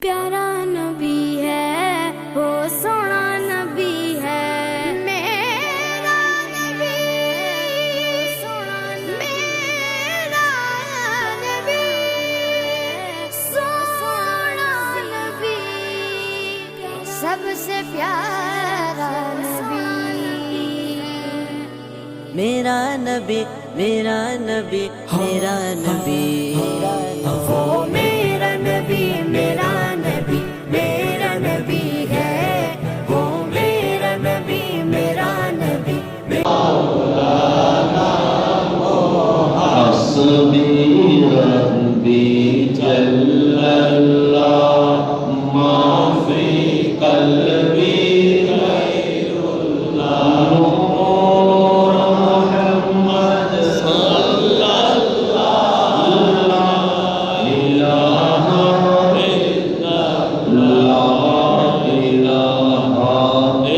प्यारा नबी है वो सोना नबी है मेरा नबी सोना मेरा नबी सोना नबी सबसे प्यारा नबी मेरा नबी मेरा नबी मेरा नबी वो मेरा नबी मेरा नबी मेरा नबी है वो मेरा नबी मेरा नबी حسبي ربي جل الله ما في قلبي غير الله نور محمد صلى الله لا إله إلا الله لا إله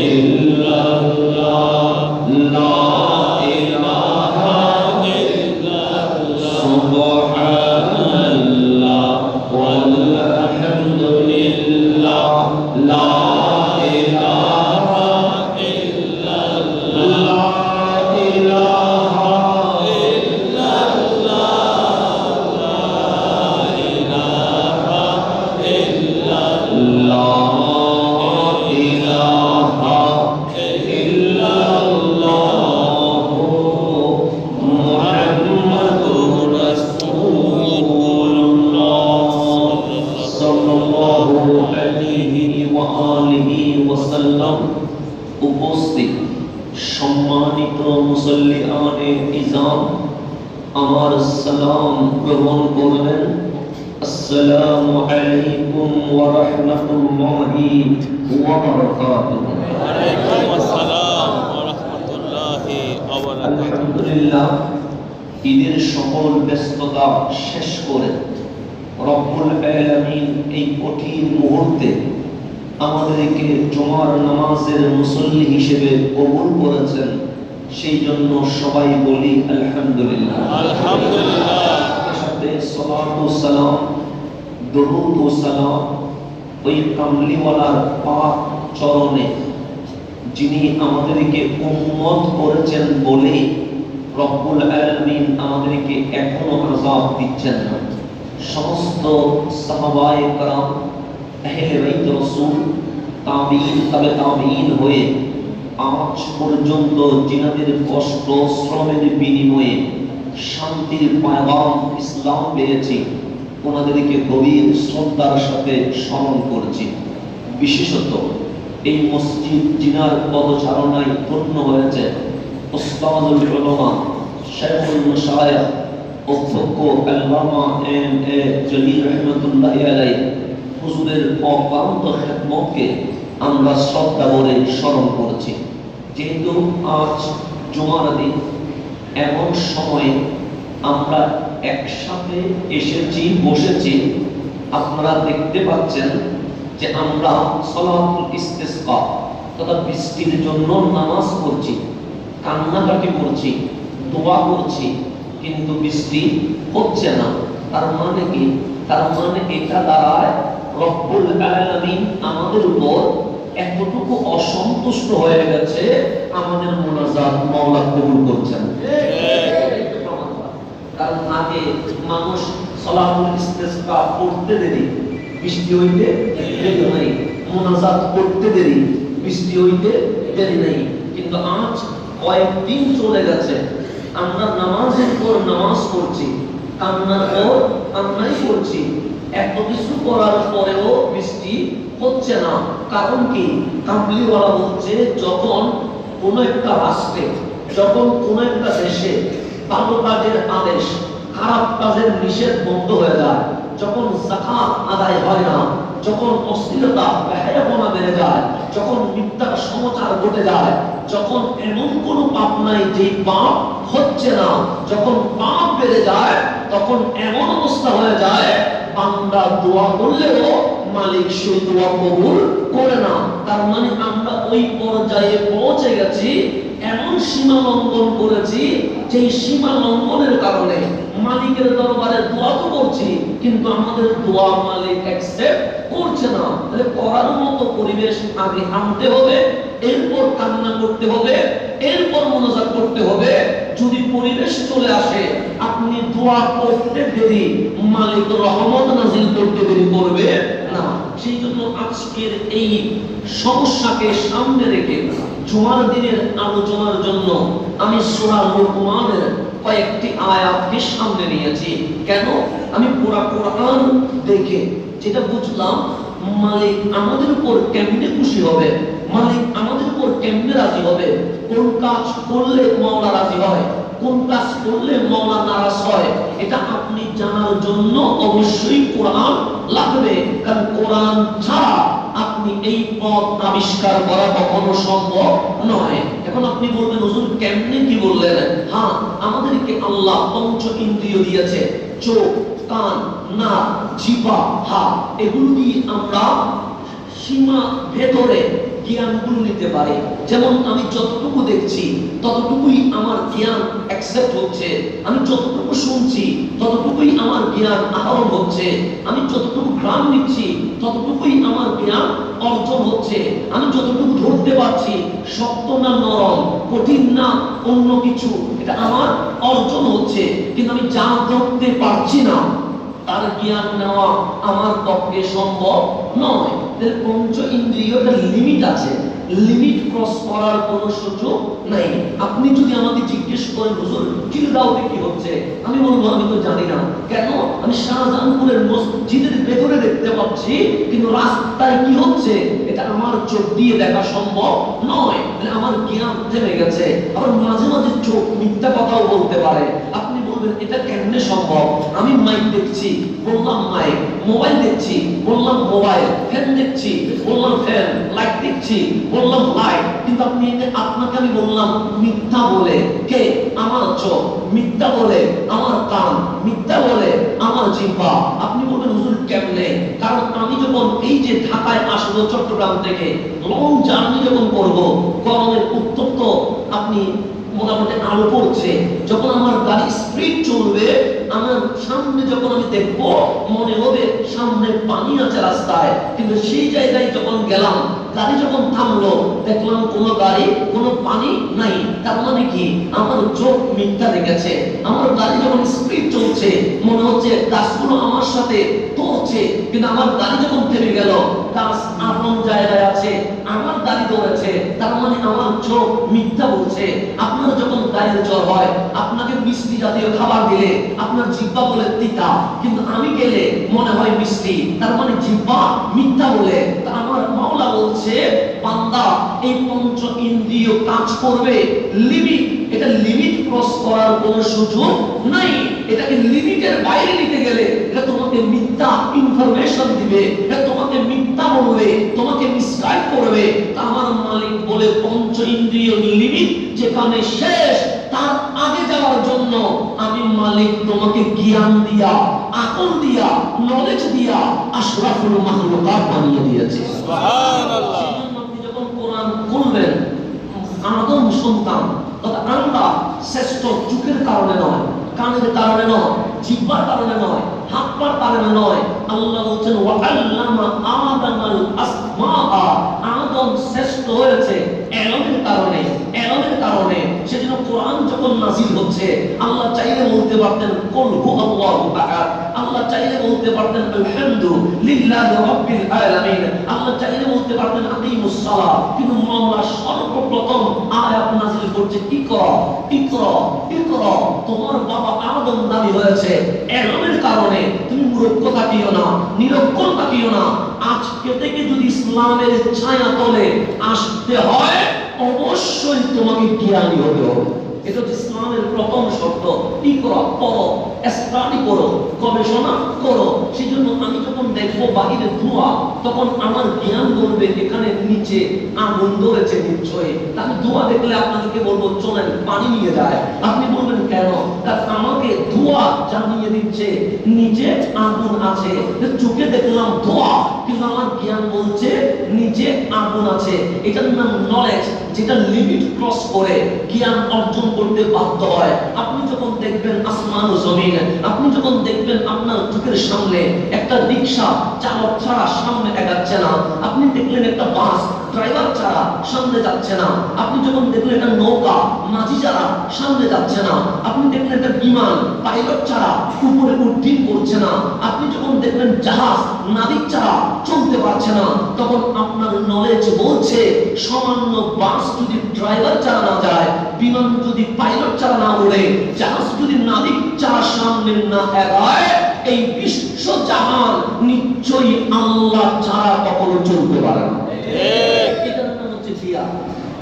إلا الله لا إله إلا سبحان الله والحمد لله لا إله إلا الله لا إله إلا الله لا إله إلا الله إله إلا الله محمد رسول الله صلى الله عليه وآله وسلم উপস্থিত সম্মানিত মুসল্লিয়ানে ইজাম আমার সালাম গ্রহণ করবেন আসসালামু আলাইকুম ওয়া রাহমাতুল্লাহি ওয়া বারাকাতুহু ওয়ালাইকুম আসসালাম ওয়া রাহমাতুল্লাহি ওয়া বারাকাতুহু আলহামদুলিল্লাহ ঈদের সকল ব্যস্ততা শেষ করে রব্বুল আলামিন এই কঠিন মুহূর্তে আমাদেরকে জুমার নামাজের মুসল্লি হিসেবে কবুল করেছেন সেই জন্য সবাই বলি আলহামদুলিল্লাহ আলহামদুলিল্লাহ এর সাথে সালাত ও সালাম দরুদ ও সালাম ওই কামলিওয়ালার পাক চরণে যিনি আমাদেরকে উম্মত করেছেন বলে রব্বুল আলামিন আমাদেরকে এখনো আযাব দিচ্ছেন না সমস্ত সাহাবায়ে کرام আহলে বাইত রাসূল তাবিঈন তবে তাবিঈন হয়ে আজ পর্যন্ত জিনাদের কষ্ট শ্রমের বিনিময়ে শান্তির পয়গাম ইসলাম পেয়েছি ওনাদেরকে গভীর শ্রদ্ধার সাথে স্মরণ করছি বিশেষত এই মসজিদ জিনার পদচারণায় ধন্য হয়েছে উস্তাদুল উলামা শাইখুল মাশায়েখ অধ্যক্ষ আল্লামা এম এ জলিল রাহমাতুল্লাহি আলাইহি হুজুরের অক্লান্ত খেদমতকে আমরা শ্রদ্ধা ভরে স্মরণ করছি যেহেতু আজ জুমার দিন এমন সময়ে আমরা একসাথে এসেছি বসেছি আপনারা দেখতে পাচ্ছেন যে আমরা সালাতুল ইস্তিসকা তথা বৃষ্টির জন্য নামাজ পড়ছি কান্নাকাটি করছি দোয়া করছি কিন্তু বৃষ্টি হচ্ছে না তার মানে কি তার মানে এটা দাঁড়ায় রব্বুল আলামিন আমাদের উপর এতটুকু অসন্তুষ্ট হয়ে গেছে আমাদের মুনাজাত মাওলা কবুল করছেন কারণ আগে মানুষ সালাতুল ইস্তিসকা পড়তে দেরি বৃষ্টি হইতে দেরি নাই মুনাজাত করতে দেরি বৃষ্টি হইতে দেরি নাই কিন্তু আজ কয়েকদিন চলে গেছে আমরা নামাজের পর নামাজ পড়ছি কান্নার পর কান্নাই করছি এত কিছু করার পরেও বৃষ্টি হচ্ছে না কারণ কি কামলিওয়ালা বলছে যখন কোন একটা রাষ্ট্রে যখন কোন একটা দেশে ভালো কাজের আদেশ খারাপ কাজের নিষেধ বন্ধ হয়ে যায় যখন যাকাত আদায় হয় না যখন অশ্লীলতা বেহায়াপনা বেড়ে যায় যখন মিথ্যার সমাচার ঘটে যায় যখন এমন কোন পাপ নাই যে পাপ হচ্ছে না যখন পাপ বেড়ে যায় তখন এমন অবস্থা হয়ে যায় বান্দা দোয়া করলেও মালিক সেই দোয়া কবুল করে না তার মানে আমরা ওই পর্যায়ে পৌঁছে গেছি এমন সীমা লঙ্ঘন করেছি যে সীমা লঙ্ঘনের কারণে মালিকের দরবারে দোয়া তো করছি, কিন্তু আমাদের দোয়া মালিক অ্যাকসেপ্ট করছে না। তাহলে করার মতো পরিবেশ আগে আনতে হবে, এরপর কান্না করতে হবে, এরপর মোনাজাত করতে হবে। যদি পরিবেশ চলে আসে, আপনি দোয়া করতে দেরি, মালিক রহমত নাজিল করতে দেরি করবে না। সেই জন্য আজকের এই সমস্যাকে সামনে রেখে জুমার দিনের আলোচনার জন্য আমি সূরা লুকমানের কয়েকটি আয়াতকে সামনে নিয়েছি। কেন? আমি পুরো কোরআন দেখে যেটা বুঝলাম, মালিক আমাদের উপর কেমনে খুশি হবে, মালিক আমাদের উপর কেমনে রাজি হবে, কোন কাজ করলে মাওলা রাজি হয়, কোন কাজ করলে মাওলা নারাজ হয়, এটা আপনি জানার জন্য অবশ্যই কোরআন লাগবে। কারণ কোরআন ছাড়া আপনি এই পথ আবিষ্কার করা কখনো সম্ভব নয়। এখন আপনি বলবেন, হুজুর কেমনে কি বললেন? হ্যাঁ, আমাদেরকে আল্লাহ পঞ্চ ইন্দ্রিয় দিয়েছে, চোখ, কান, নাক, জিহ্বা, হাত, এগুলো দিয়ে আমরা সীমা ভেতরে জ্ঞানগুলো নিতে পারি। যেমন আমি যতটুকু দেখছি ততটুকুই আমার জ্ঞান অ্যাকসেপ্ট হচ্ছে, আমি যতটুকু শুনছি ততটুকুই আমার জ্ঞান আহরণ হচ্ছে, আমি যতটুকু ঘ্রাণ নিচ্ছি ততটুকুই আমার জ্ঞান অর্জন হচ্ছে, আমি যতটুকু ধরতে পারছি শক্ত না নরম, কঠিন না অন্য কিছু, এটা আমার অর্জন হচ্ছে। কিন্তু আমি যা ধরতে পারছি না তার জ্ঞান নেওয়া আমার পক্ষে সম্ভব নয়। পঞ্চ ইন্দ্রিয়টার লিমিট আছে, লিমিট ক্রস করার কোনো সুযোগ নাই। আপনি যদি আমাকে জিজ্ঞেস করেন, হুজুর চিলগাঁওতে কি হচ্ছে, আমি বলবো আমি তো জানি না। কেন? আমি শাহজাহানপুরের মসজিদের ভেতরে দেখতে পাচ্ছি, কিন্তু রাস্তায় কি হচ্ছে এটা আমার চোখ দিয়ে দেখা সম্ভব নয়। আমার জ্ঞান থেমে গেছে। আবার মাঝে মাঝে চোখ মিথ্যা কথাও বলতে পারে। আপনি বলবেন এটা কেমনে সম্ভব? আমি মাইক দেখছি, বললাম মাইক, মোবাইল দেখছি, বললাম মোবাইল, ফ্যান দেখছি, বললাম ফ্যান, লাইট দেখছি, বললাম লাইট, কিন্তু আপনি আপনাকে আমি বললাম মিথ্যা বলে। কে? আমার চোখ মিথ্যা বলে, আমার কান মিথ্যা বলে, আমার জিহ্বা। আপনি বলবেন হুজুর কেমনে? কারণ আমি যখন এই যে ঢাকায় আসবো চট্টগ্রাম থেকে, লং জার্নি যখন করব, গরমের উত্তপ্ত আপনি মোটামুটি আলো পড়ছে, যখন আমার গাড়ি স্পিড চলবে, আমার সামনে যখন আমি দেখবো মনে হবে সামনে পানি আছে রাস্তায়, কিন্তু সেই জায়গায় যখন গেলাম, গাড়ি যখন থামলো দেখলাম কোনো গাড়ি, কোনো পানি নাই। তার মানে কি? আমার চোখ মিথ্যা দেখেছে। আমার গাড়ি যখন স্পিড চলছে মনে হচ্ছে গাছগুলো আমার সাথে দৌড়ছে, কিন্তু আমার গাড়ি যখন থেমে গেল, গাছ আপন জায়গায় আছে, আমার গাড়ি দৌড়েছে, তার মানে আমার চোখ মিথ্যা বলছে। আপনার যখন গায়ের জ্বর হয়, আপনাকে মিষ্টি জাতীয় খাবার দিলে আপনার জিহ্বা বলে তিতা, কিন্তু আমি গেলে মনে হয় মিষ্টি, তার মানে জিহ্বা মিথ্যা বলে। তা আমার মাওলা বলছে, বান্দা এই পঞ্চ ইন্দ্রিয় কাজ করবে, লিমিট, এটা লিমিট ক্রস করার কোনো সুযোগ নাই। এটাকে লিমিটের বাইরে নিতে গেলে এটা তোমাকে মিথ্যা ইনফরমেশন দিবে, এটা তোমাকে মিথ্যা বলবে, তোমাকে মিসগাইড করবে। তা আমার মালিক বলে পঞ্চ ইন্দ্রিয় লিমিট যেখানে শেষ, তার আগে যাওয়ার জন্য আমি মালিক তোমাকে জ্ঞান দিয়া, আকল দিয়া, নলেজ দিয়া আশরাফুল মাখলুকাত বানিয়ে দিয়েছে। সুবহানাল্লাহ। আপনি যখন কোরআন খুলবেন, আদম সন্তান তথা আমরা শ্রেষ্ঠ চোখের কারণে নয়, কানের কারণে নয়, জিহ্বার কারণে নয়, হাত পার কারণে নয়। আল্লাহ বলছেন ওয়া আল্লামা আদামাল আসমাআ, আদম শ্রেষ্ঠ হয়েছে ইলমের কারণে, ইলমের কারণে। সেজন্য কোরআন যখন নাযিল হচ্ছে, আল্লাহ চাইলে বলতে পারতেন কুল হুয়াল্লাহু আহাদ, আল্লাহ চাইলে বলতে পারতেন আলহামদুলিল্লাহি রাব্বিল আলামিন, আল্লাহ চাইলে বলতে পারতেন আকিমুস সালাহ, কিন্তু মাওলা সর্বপ্রথম আয়াত নাযিল করছে ইকরা, ইকরা, ইকরা। তোমার বাবা আদম দাবি হয়েছে ইলমের কারণে, তুমি মূর্খ থাকিও না, নিরক্ষর থাকিও না। আজকে থেকে যদি ইসলামের ছায়া তলে আসতে হয়, অবশ্যই তোমাকে জ্ঞানী হতে হবে। এটা হচ্ছে ইসলামের প্রথম শর্ত। ইকরা, পড়ো, স্টাডি করো, গবেষণা করো। সেই জন্য আমি যখন দেখবো বাহিরে ধোঁয়া, তখন আমার জ্ঞান বলবে এখানে নিচে আগুন ধরেছে নিশ্চয়ই। আমি ধোঁয়া দেখলে আপনাদেরকে বলবো চলেন পানি নিয়ে যায়। আপনি বলবেন কেন? কারণ আমাকে ধোঁয়া জানিয়ে দিচ্ছে নিচে আগুন আছে। চোখে দেখলাম ধোঁয়া, কিন্তু আমার জ্ঞান বলছে নিচে আগুন আছে। এটার নাম নলেজ, যেটা লিমিট ক্রস করে জ্ঞান অর্জন করতে বাধ্য বাধ্য হয়। আপনি যখন দেখবেন আসমান ও জমিন, আপনি যখন দেখবেন আপনার চোখের সামনে একটা রিক্সা চালক ছাড়া সামনে এগাচ্ছে না, আপনি দেখলেন একটা বাস ড্রাইভার ছাড়া সামনে যাচ্ছে না, আপনি যখন দেখলেন একটা নৌকা মাঝি ছাড়া সামনে যাচ্ছে না, আপনি দেখলেন একটা বিমান পাইলট ছাড়া উপরে উড্ডীন করছে না, আপনি যখন দেখলেন জাহাজ নাবিক ছাড়া চলতে পারছে না, তখন আপনার নলেজ বলছে সামান্য বাস যদি ড্রাইভার ছাড়া না যায়, বিমান যদি পাইলট ছাড়া না উড়ে, জাহাজ যদি নাবিক ছাড়া সামনে না এগায়, এই বিশ্ব জাহান নিশ্চয়ই আল্লাহ ছাড়া কখনো চলতে পারে না। এটার নাম হচ্ছে দিয়া।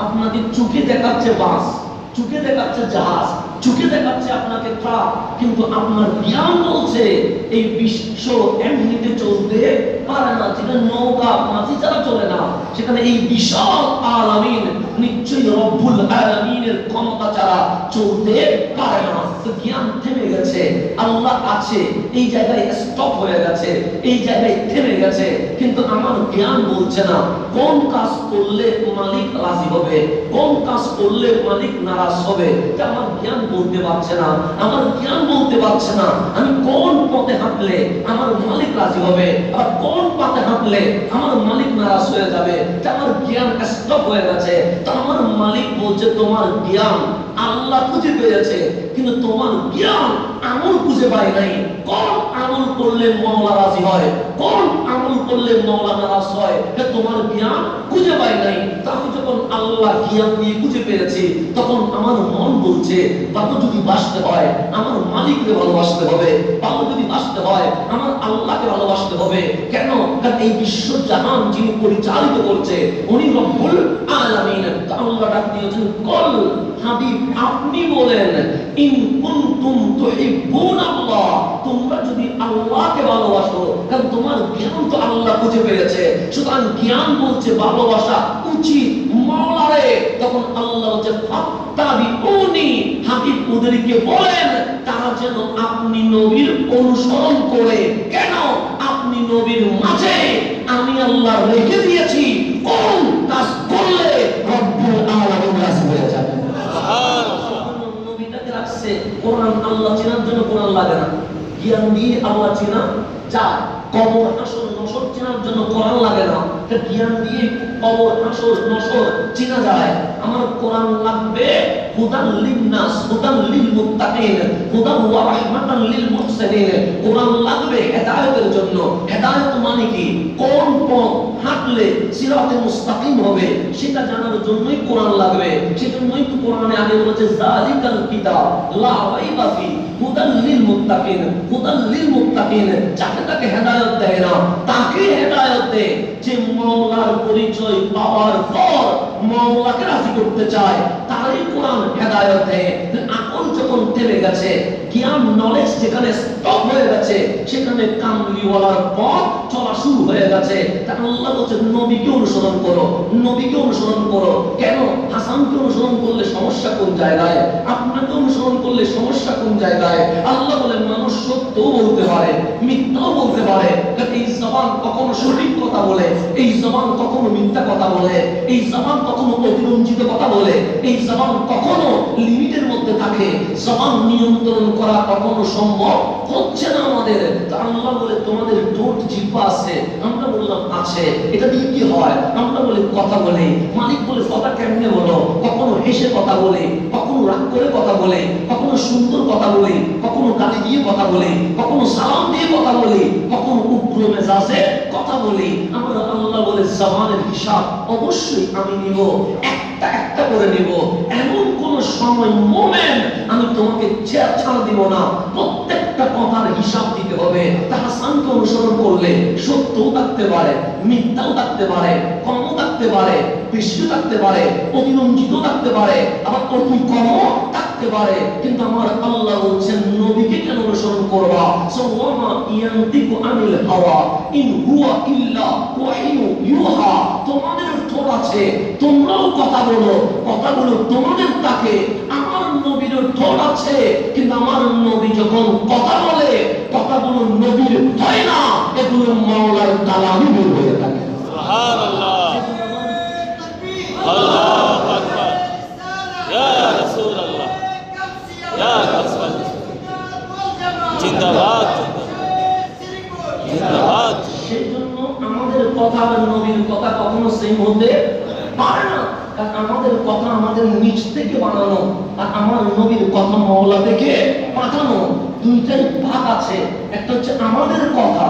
আপনাদের চোখে দেখাচ্ছে বাস, চোখে দেখাচ্ছে জাহাজ, চোখে দেখাচ্ছে আপনাকে ট্রাক, কিন্তু আপনার জ্ঞান বলছে এই বিশ্ব এমনিতে চলতে পারে না। যেটা নৌকা মাঝি ছাড়া চলে না, সেখানে এই বিশাল আলামিন নিশ্চয়ই রব্বুল আলামিনের ক্ষমতা ছাড়া চলতে পারে না। তো জ্ঞান থেমে গেছে, আল্লাহ আছে এই জায়গায় স্টপ হয়ে গেছে, এই জায়গায় থেমে গেছে, কিন্তু আমার জ্ঞান বলছে না কোন কাজ করলে মালিক রাজি হবে, কোন কাজ করলে মালিক নারাজ হবে। এটা আমার জ্ঞান বলতে পারছে না, আমার জ্ঞান বলতে পারছে না আমি কোন পথে হাঁটলে আমার মালিক রাজি হবে, আর কোন পথে হাঁটলে আমার মালিক নারাজ হয়ে যাবে। এটা আমার জ্ঞান স্টপ হয়ে গেছে। তা আমার মালিক বলছে তোমার জ্ঞান আল্লাহ খুঁজে পেয়েছে, কিন্তু তোমার জ্ঞান আমল খুঁজে পায় নাই। কোন আমল করলে মাওলা রাজি হয়, কোন আমল করলে মাওলা নারাজ হয়, এটা তোমার জ্ঞান খুঁজে পায় নাই। তা আমি যখন আল্লাহ জ্ঞান দিয়ে খুঁজে পেয়েছি, তখন আমার মন বলছে ভালো যদি বাঁচতে হয় আমার মালিককে ভালোবাসতে হবে, ভালো যদি বাঁচতে হয় আমার আল্লাহকে ভালোবাসতে হবে। কেন? কারণ এই বিশ্ব জাহান যিনি পরিচালিত করছে উনি রব্বুল আলামিন। আল্লাহ ডাক দিয়েছেন কল হাবিব আপনি বলেন ইন কুনতুম তুহিব্বুনাল্লাহ, তোমরা যদি আল্লাহকে ভালোবাসো, কারণ তোমার জ্ঞান তো আল্লাহ খুঁজে পেয়েছে, সুতরাং জ্ঞান বলছে ভালোবাসা উচিত মাওলারে। তখন আল্লাহ বলছে ফাত্তাবিউনি, হাবিব ওদেরকে বলেন তারা যেন আপনি নবীর অনুসরণ করে। কেন? আপনি নবীর মাঝে আমি আল্লাহ রেখে দিয়েছি কোন কাজ করলে রব্বুল আলামিন রাজি হয়ে যাবে। নবীটাকে রাখছে কোরআন, আল্লাহ চেনার জন্য কোরআন লাগে না, জ্ঞান দিয়ে আল্লাহ চেনা যায়। কবর হাসর নসর চেনার জন্য কোরআন লাগে না, এটা জ্ঞান দিয়ে কবর হাসর নসর চেনা যায়। আমার কোরআন লাগবে হুদাল লিন্নাস, হুদাল লিল মুত্তাকিন, হুদাল ওয়া রাহমাতাল লিল মুহসিনিন। কোরআন লাগবে হেদায়েতের জন্য। হেদায়েত মানে কি? কোন পথ হাঁটলে সিরাতে মুস্তাকিম হবে সেটা জানার জন্যই কোরআন লাগবে। সেজন্যই তো কোরআনে আগে বলেছে যালিকাল কিতাব লা রাইবা ফি হুদাল লিল মুত্তাকিন, হুদাল লিল মুত্তাকিন। যাকে তাকে হেদায়েত দেয় না, তাকে হেদায়েত দেয় যে মাওলার পরিচয় পাওয়ার পর মাওলাকে রাজি করতে চায়, তারই কোরআন হেদায়েত দেয়। আকল যখন থেমে গেছে, জ্ঞান নলেজ যেখানে স্টপ হয়ে গেছে, সেখানে কামলিওয়ালার পথ চলা শুরু হয়ে গেছে। তা আল্লাহ বলছে নবীকে অনুসরণ করো, নবীকে অনুসরণ করো। কেন? হাসানকে অনুসরণ করলে সমস্যা কোন জায়গায়, আপনাকে অনুসরণ করলে সমস্যা কোন জায়গায়? আল্লাহ বলেন মানুষ সত্যও বলতে পারে, মিথ্যাও বলতে পারে। এই জবান কখনো সঠিক কথা বলে, এই জবান কখনো মিথ্যা কথা বলে, এই জবান কখনো অতিরঞ্জিত কথা বলে, এই জবান কখনো লিমিটের মধ্যে থাকে। জবান নিয়ন্ত্রণ করা কখনো সম্ভব হচ্ছে না আমাদের। তা আল্লাহ বলে তোমাদের ঠোঁট জিহ্বা আছে, আমরা বললাম আছে, এটা দিয়ে কি হয়? আমরা বলি কথা বলে। মালিক বলে কথা কেমনে বলো? কখনো হেসে কথা বলে, কখনো রাগ করে কথা বলে, কখনো সুন্দর কথা বলে, কখনো গালি দিয়ে কথা বলে, কখনো সালাম দিয়ে কথা বলে, কখনো উগ্র মেজাজে কথা বলে। আমরা আল্লাহ বলে জবানের হিসাব অবশ্যই আমি নিব, একটা একটা করে নিব। এমন কোন সময় মোমেন্ট আমি তোমাকে ছাড় দিব না, প্রত্যেকটা কথার হিসাব দিতে হবে। তা হাসানকে অনুসরণ করলে সত্যও থাকতে পারে, মিথ্যাও থাকতে পারে, কমও থাকতে পারে, বেশিও থাকতে পারে, অতিরঞ্জিত থাকতে পারে, আবার অতি কমও থাকতে পারে। কিন্তু আমার আল্লাহ বলছেন নবীকে কেন অনুসরণ করবা? সাওয়ামা ইয়ান্তিকু আনিল হাওয়া ইন হুয়া ইল্লা ওয়াহিয়ু ইউহা। তোমাদের ঠোঁট আছে, তোমরাও কথা বলো, কথাগুলো তোমাদের থাকে। আমার নবীর ঠোঁট আছে, কিন্তু আমার নবী যখন কথা বলে কথাগুলো নবীর হয় না, এগুলো মাওলার কালামই বের হয়ে থাকে। সুবহানাল্লাহ, আল্লাহু আকবার, ইয়া রাসূলুল্লাহ। আর নবীর কথা কখনো সেম হতে পারে না। কারণ আমাদের কথা আমাদের নিজ থেকে বানানো, আর আমার নবীর কথা মওলা থেকে পাঠানো। দুইটাই ভাগ আছে। একটা হচ্ছে আমাদের কথা,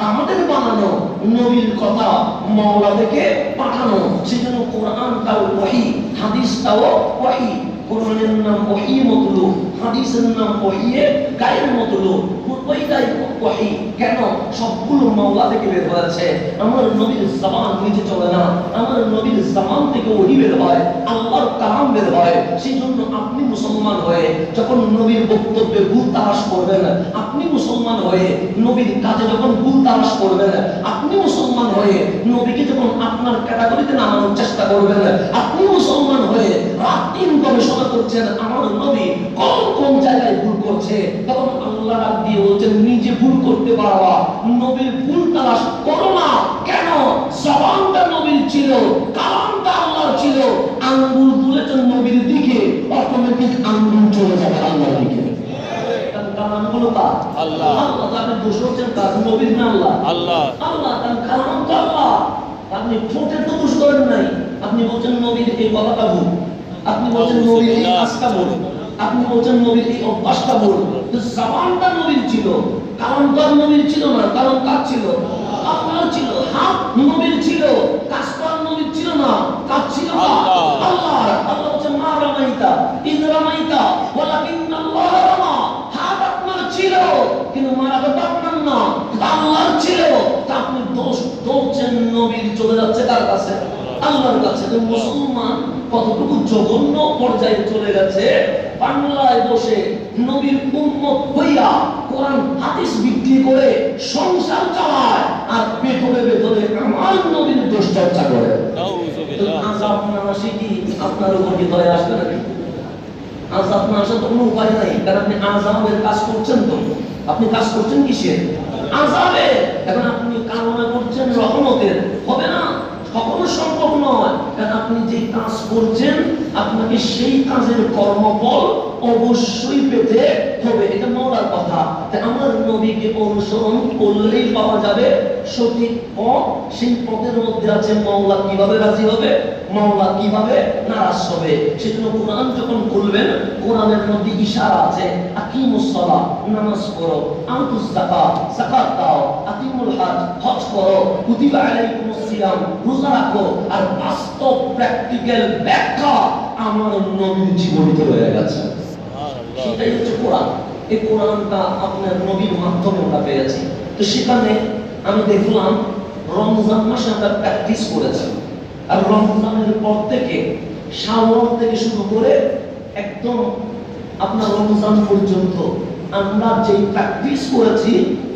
আমাদের বানানো, নবীর কথা মওলা থেকে পাঠানো। সেজন্য কোরআনটাও ওহী, হাদিসটাও ওহী। কোরআনের নাম ওহী মতলু, হাদিসের নাম ওহীয়ে গায়ের মতলু। ওইটাই ওহী। কেন? সবগুলো মাওলা থেকে বের হয়েছে। আমার নবীর জবান নিচে চলে না, আমার নবীর জবান থেকে ওহী বের হয়, আল্লাহর কালাম বের হয়। সেই জন্য আপনি মুসলমান হয়ে যখন নবীর বক্তব্যে ভুল তালাশ করবেন, আপনি মুসলমান হয়ে নবীর কাজে যখন ভুল তালাশ করবেন, আপনি মুসলমান হয়ে নবীকে যখন আপনার ক্যাটাগরিতে নামানোর চেষ্টা করবেন, আপনি মুসলমান হয়ে রাত দিন গবেষণা করছেন আমার নবী কোন কোন জায়গায় ভুল করছে, তখন আল্লাহ রাগ দিয়ে বলছেন নিজে ভুল করতে পারবা, নবীর ভুল তালাশ করো না। কেন? জবানটা নবীর ছিল, কালামটা আল্লাহর ছিল। আঙ্গুল তুলেছেন নবীর দিকে, অটোমেটিক আঙ্গুল চলে যাবে আল্লাহর দিকে। কালামগুলো কার? আল্লাহ। আল্লাহ। আপনি দোষ হচ্ছেন কার? নবীর না আল্লাহ? আল্লাহ। আল্লাহ। তার কালাম তো আল্লাহ। আপনি ঠোঁটে তো দোষ করেন নাই। আপনি বলছেন নবীর এই কথাটা ভুল, আপনি বলছেন নবীর এই কাজটা ভুল, আপনি বলছেন নবীর এই অভ্যাসটা ভুল। তো জবানটা নবীর ছিল, কালামটা নবীর ছিল না। কালাম কার ছিল? আল্লাহর ছিল। হাত নবীর ছিল, কাজটা নবীর ছিল না। কাজ ছিল আল্লাহর। আল্লাহ বলছেন মা রামাইতা ইদ রামাইতা ওয়ালাকিন্নাল্লাহ রামা। হাত আপনার ছিল কিন্তু মারাটা তো আপনার না, আল্লাহর ছিল। তা আপনি দোষ ধরছেন নবীর, চলে যাচ্ছে কার কাছে? আল্লাহর কাছে। তো মুসলমান কতটুকু জঘন্য পর্যায়ে চলে গেছে, বাংলায় বসে নবীর উম্মত হইয়া কোরআন হাদিস বিক্রি করে সংসার চালায়, আর ভেতরে ভেতরে আমার নবীর দোষ চর্চা করে। আযাব না আসে কি আপনার উপর কি দয়া আসবে নাকি? আযাব না আসার তো কোনো উপায় নাই, কারণ আপনি আযাবের কাজ করছেন। তো আপনি কাজ করছেন কিসের? আযাবে। এখন আপনি কামনা করছেন রহমতের, হবে না, কখনো সম্ভব নয়। কারণ আপনি যে কাজ করছেন আপনাকে সেই কাজের কর্মফল অবশ্যই পেতে হবে, এটা মওলার কথা। তাই আমার নবীকে অনুসরণ করলেই পাওয়া যাবে সঠিক পথ। সেই পথের মধ্যে আছে মওলা কিভাবে রাজি হবে, মওলা কিভাবে নারাজ হবে। সেজন্য কোরআন যখন খুলবেন, কোরআনের মধ্যে ইশারা আছে, আকিমুস সালাহ, নামাজ পড়ো, আতুজ যাকাত, যাকাত দাও, আতিমুল হজ, হজ করো, কুতিবা আলাইকুমুস সিয়াম, রোজা রাখো। আর বাস্তব প্র্যাকটিক্যাল ব্যাখ্যা আমার নবীর জীবনীতে রয়ে গেছে। সেটাই হচ্ছে কোরআন। এই কোরআনটা আপনার নবীর মাধ্যমে আমরা পেয়েছি। তো সেখানে আমি দেখলাম রমজান মাসে আমরা প্র্যাকটিস করেছি, আর রমজানের পর থেকে শাওয়াল থেকে শুরু করে একদম আপনার রমজান পর্যন্ত আমরা যে প্র্যাকটিস করেছি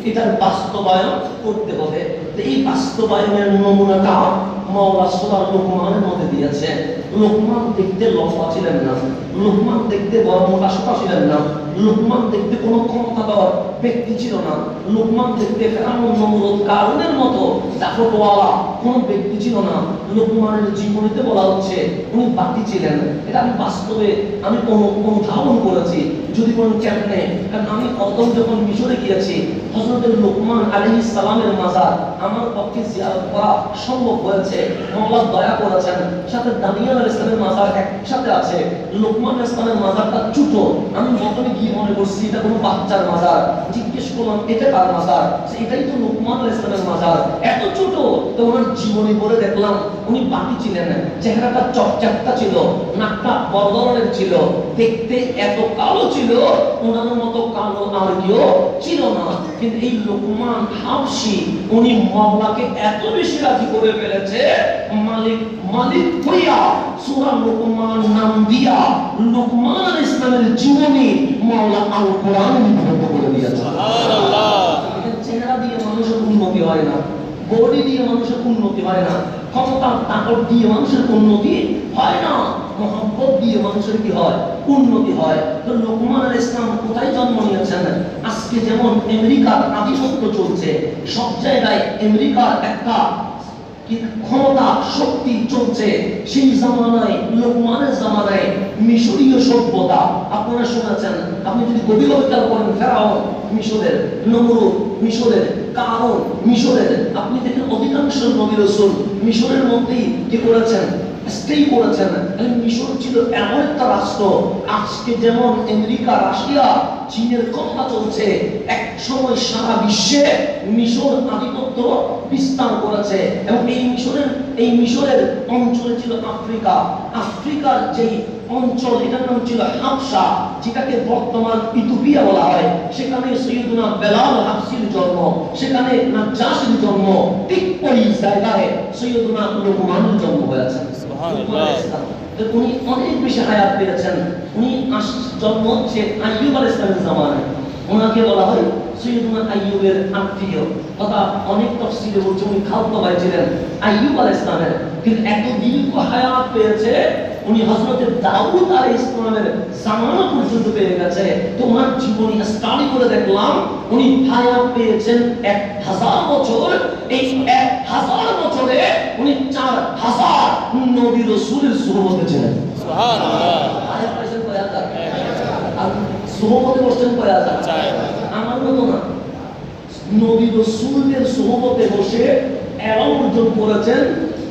এটার বাস্তবায়ন করতে হবে। তো এই বাস্তবায়নের নমুনাটা মাওলা সূরা লোকমানের মধ্যে দিয়েছে। লোকমান দেখতে লম্বা ছিলেন না, লোকমান দেখতে বড় মোটা সোটা ছিলেন না, লোকমান দেখতে কোনো ক্ষমতাধর ব্যক্তি ছিল না, লোকমান দেখতে ফেরাউন নমরুদ কারুনের মতো দাপটওয়ালা কোনো ব্যক্তি ছিল না। লোকমানের জীবনীতে বলা হচ্ছে উনি বাকি ছিলেন। এটা আমি বাস্তবে আমি অনুধাবন করেছি। যদি কোন কেমনে, কারণ আমি প্রথম যখন মিশরে গিয়েছি, হযরত লোকমান আলাইহিস সালামের মাজার আমার পক্ষে জিয়ারত করা সম্ভব হয়েছে, আল্লাহ দয়া করেছেন। সাথে দানিয়েল আলাইহিস সালামের মাজার একসাথে আছে। লোকমান আলাইহিস সালামের মাজারটা ছোট, আমি প্রথমে গিয়ে মনে করছি এটা কোনো বাচ্চার মাজার। জিজ্ঞেস করলাম এটা কার মাজার? এটাই তো লোকমান আলাইহিস সালামের মাজার, এত ছোট। তো ওনার জীবনী পড়ে দেখলাম উনি বাকি ছিলেন, চেহারাটা চকচাকটা ছিল, নাকটা বড় ধরনের ছিল, দেখতে এত কালো ছিল, ওনার মতো কালো আর কেউ ছিল না। কিন্তু এই লোকমান হাবশী উনি মাওলাকে এত বেশি রাজি করে ফেলেছে, মালিক মালিক হইয়া সূরা লোকমান নাম দিয়া লোকমান আলাইহিস সালামের জীবনী মাওলা আল কোরআনে লিপিবদ্ধ করে দিয়েছে। সুবহানাল্লাহ। চেহারা দিয়ে মানুষের উন্নতি হয় না, বডি দিয়ে মানুষের উন্নতি হয় না, ক্ষমতার তাকত দিয়ে মানুষের উন্নতি হয় না, মহব্বত দিয়ে মানুষের কি হয়? উন্নতি হয়। তো লোকমান আলাইহিস সালাম কোথায় জন্ম নিয়েছেন? আজকে যেমন আমেরিকার আধিপত্য চলছে, সব জায়গায় আমেরিকার একটা ক্ষমতা শক্তি চলছে, সেই জামানায় লোকমানের জামানায় মিশরীয় সভ্যতা আপনারা শুনেছেন। আপনি যদি গভীরভাবে খেয়াল করেন, ফেরাউন মিশরের, নমরুদ মিশরের, কারণ মিশরের। আপনি দেখেন অধিকাংশ নবী রাসূল মিশরের মধ্যেই কি করেছেন, স্টেই করেছেন। মিশর ছিল এমন একটা রাষ্ট্র, আজকে যেমন আমেরিকা, রাশিয়া, চীনের কথা চলছে, এক সময় সারা বিশ্বে মিশর আধিপত্য বিস্তার করেছে। এবং এই মিশরের অঞ্চলে ছিল আফ্রিকা। আফ্রিকার যেই অঞ্চল, এটার নাম ছিল হাবশা, যেটাকে বর্তমান ইথিওপিয়া বলা হয়। সেখানে সৈয়দনা বেলাল হাবশির জন্ম, সেখানে নাজ্জাশির জন্ম। ঠিক ওই জায়গায় সৈয়দনা লুকমানের জন্ম হয়েছে। উনি অনেক বেশি হায়াত পেয়েছেন। উনি জন্ম হচ্ছে আইয়ুব আলাইহিস সালামের জামানায়। ওনাকে বলা হয় সৈয়দনা আইয়ুবের আত্মীয়, তথা অনেক তাফসীরে বলছে উনি খালতো ভাই ছিলেন আইয়ুব আলাইহিস সালামের। কিন্তু এত দীর্ঘ হায়াত পেয়েছে, উনি হযরত দাউদ আলাইহিস সালামের জামানা পর্যন্ত পেয়ে গেছে। তো ওনার জীবনী স্টাডি করে দেখলাম, উনি হায়াত পেয়েছেন 1000 বছর। এই 1000 বছরে উনি 4000 নবী রাসূলের সুহবতে ছিলেন। সুবহানাল্লাহ। হায়াত পেয়েছেন কয় হাজার? আর সুহবতে বসছেন কয় হাজার? আমার মতো না, নবী রাসূলের সুহবতে বসে এলম অর্জন করেছেন